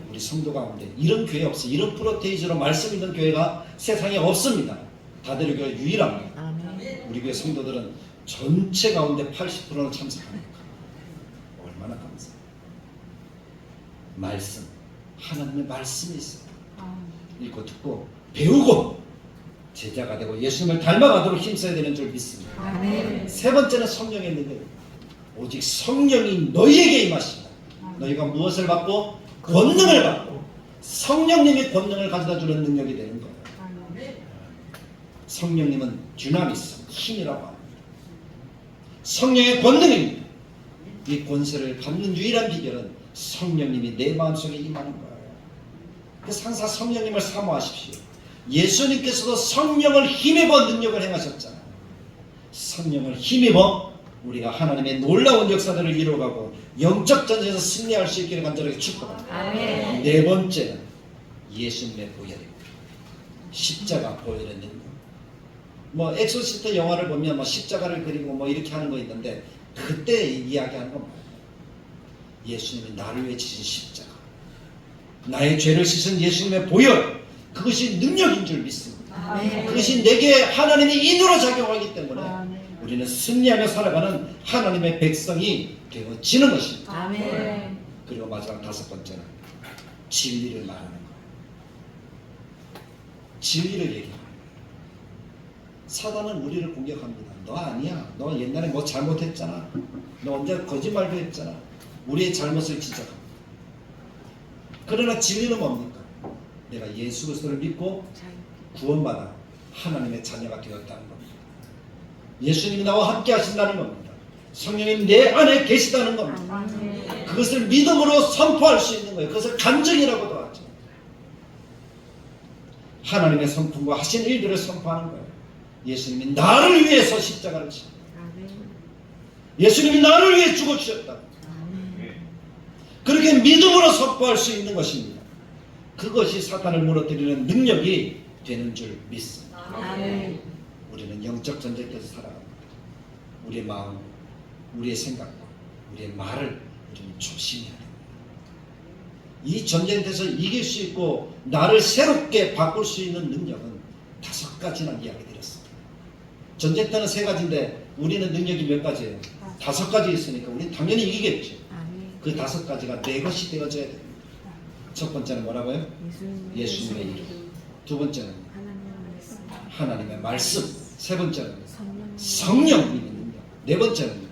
우리 성도 가운데 이런 교회 없어요. 이런 프로테이지로 말씀 있는 교회가 세상에 없습니다. 다들교회 유일합니다. 우리 교회 성도들은 전체 가운데 80%는 참석합니다. 얼마나 감사해요. 말씀, 하나님의 말씀이 있어요. 읽고 듣고 배우고 제자가 되고 예수님을 닮아가도록 힘써야 되는 줄 믿습니다. 세 번째는 성령의 능력. 오직 성령이 너희에게 임하시다. 너희가 무엇을 받고? 권능을 받고, 성령님이 권능을 가져다 주는 능력이 되는 거예요. 성령님은 dynamis, 힘이라고 합니다. 성령의 권능입니다. 이 권세를 받는 유일한 비결은 성령님이 내 마음속에 임하는 거예요. 그래서 항상 성령님을 사모하십시오. 예수님께서도 성령을 힘입어 능력을 행하셨잖아요. 성령을 힘입어 우리가 하나님의 놀라운 역사들을 이루어가고 영적 전쟁에서 승리할 수 있기를 간절하게 축복합니다. 네 번째는 예수님의 보혈입니다. 십자가 보혈의 능력. 뭐 엑소시스트 영화를 보면 뭐 십자가를 그리고 뭐 이렇게 하는 거 있는데 그때 이야기하는 건 뭐예요? 예수님이 나를 위해 지신 십자가, 나의 죄를 씻은 예수님의 보혈, 그것이 능력인 줄 믿습니다. 그것이 내게 하나님의 인으로 작용하기 때문에 우리는 승리하며 살아가는 하나님의 백성이 되어지는 것입니다. 그리고 마지막 다섯 번째는 진리를 말하는 거예요. 진리를 얘기합니다. 사단은 우리를 공격합니다. 너 아니야. 너 옛날에 뭐 잘못했잖아. 너 언제 거짓말도 했잖아. 우리의 잘못을 지적합니다. 그러나 진리는 뭡니까? 내가 예수 그리스도를 믿고 구원받아 하나님의 자녀가 되었다는 겁니다. 예수님이 나와 함께 하신다는 겁니다. 성령님 내 안에 계시다는 겁니다. 그것을 믿음으로 선포할 수 있는 거예요. 그것을 간증이라고도 하죠. 하나님의 성품과 하신 일들을 선포하는 거예요. 예수님이 나를 위해서 십자가를 지셨다. 예수님이 나를 위해 죽어주셨다. 그렇게 믿음으로 선포할 수 있는 것입니다. 그것이 사탄을 무너뜨리는 능력이 되는 줄 믿습니다. 우리는 영적 전쟁에서 살아갑니다. 우리의 마음, 우리의 생각과 우리의 말을 우리는 조심해야 됩니다. 이 전쟁에서 이길 수 있고 나를 새롭게 바꿀 수 있는 능력은 5가지나 이야기 드렸습니다. 전쟁터는 3가지인데 우리는 능력이 몇 가지예요? 5가지 있으니까 우리는 당연히 이기겠죠. 그 5가지가 내 것이 되어져야 됩니다. 첫 번째는 뭐라고요? 예수님의 이름. 두 번째는 하나님의 말씀. 세 번째는 성령님의 능력. 네 번째는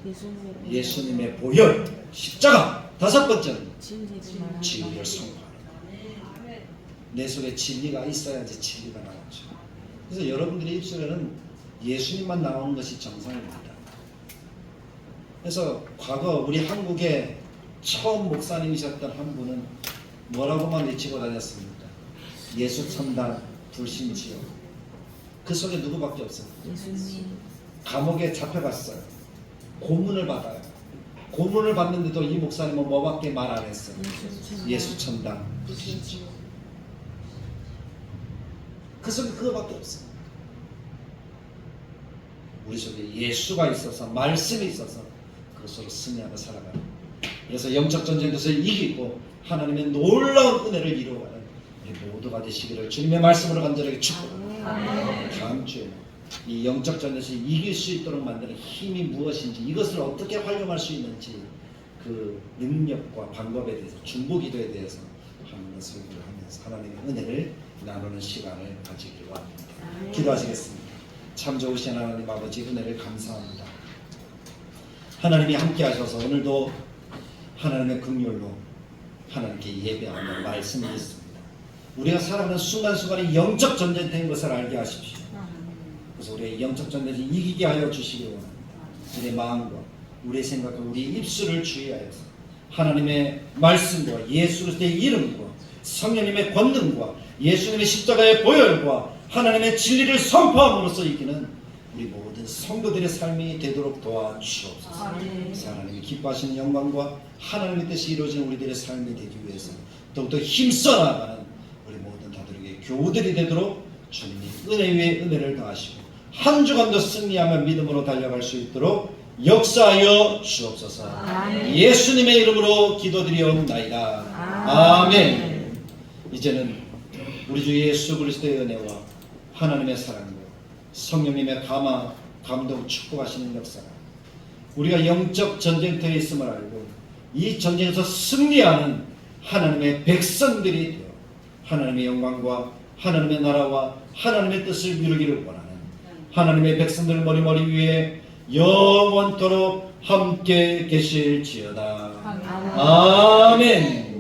예수님의 보혈, 십자가. 5번째는 진리를 선포하는 것. 내 속에 진리가 있어야지 진리가 나오죠. 그래서 여러분들의 입술에는 예수님만 나오는 것이 정상입니다. 그래서 과거 우리 한국에 처음 목사님이셨던 한 분은 뭐라고만 외치고 다녔습니까? 예수 천당 불신지요. 그 속에 누구밖에 없어요? 감옥에 잡혀갔어요. 고문을 받아요. 고문을 받는데도 이 목사님은 뭐밖에 말 안 했어요? 예수 천당 불신지요. 그 속에 그거밖에 없어요. 우리 속에 예수가 있어서 말씀이 있어서 그것으로 승리하며 살아가는. 그래서 영적 전쟁에서 이기고 하나님의 놀라운 은혜를 이루어가는 우리 모두가 되시기를 주님의 말씀으로 간절하게 축복합니다. 다음 주에는 이 영적 전쟁에서 이길 수 있도록 만드는 힘이 무엇인지, 이것을 어떻게 활용할 수 있는지, 그 능력과 방법에 대해서, 중보기도에 대해서 한번 설교를 하면서 하나님의 은혜를 나누는 시간을 가지기로 합니다. 기도하시겠습니다. 참 좋으신 하나님 아버지, 은혜를 감사합니다. 하나님이 함께 하셔서 오늘도 하나님의 긍휼로 하나님께 예배하며 말씀이 있습니다. 우리가 살아가는 순간순간이 영적 전쟁터인 것을 알게 하십시오. 그래서 우리의 영적 전쟁을 이기게 하여 주시기 원합니다. 우리의 마음과 우리의 생각과 우리의 입술을 주의하여서 하나님의 말씀과 예수 그리스도의 이름과 성령님의 권능과 예수님의 십자가의 보혈과 하나님의 진리를 선포함으로써 이기는 우리 모든 성도들의 삶이 되도록 도와주옵소서. 그래서 하나님이 기뻐하시는 영광과 하나님의 뜻이 이루어진 우리들의 삶이 되기 위해서 더욱더 힘써 나아가는 우리 모든 다들에게 교우들이 되도록 주님이 은혜 위에 은혜를 더하시고 한 주간도 승리하며 믿음으로 달려갈 수 있도록 역사하여 주옵소서. 예수님의 이름으로 기도드리옵나이다. 아멘. 이제는 우리 주 예수 그리스도의 은혜와 하나님의 사랑과 성령님의 감동 축복하시는 역사가 우리가 영적 전쟁터에 있음을 알고 이 전쟁에서 승리하는 하나님의 백성들이 되어 하나님의 영광과 하나님의 나라와 하나님의 뜻을 이루기를 원하는 하나님의 백성들 머리 위에 영원토록 함께 계실지어다. 아멘.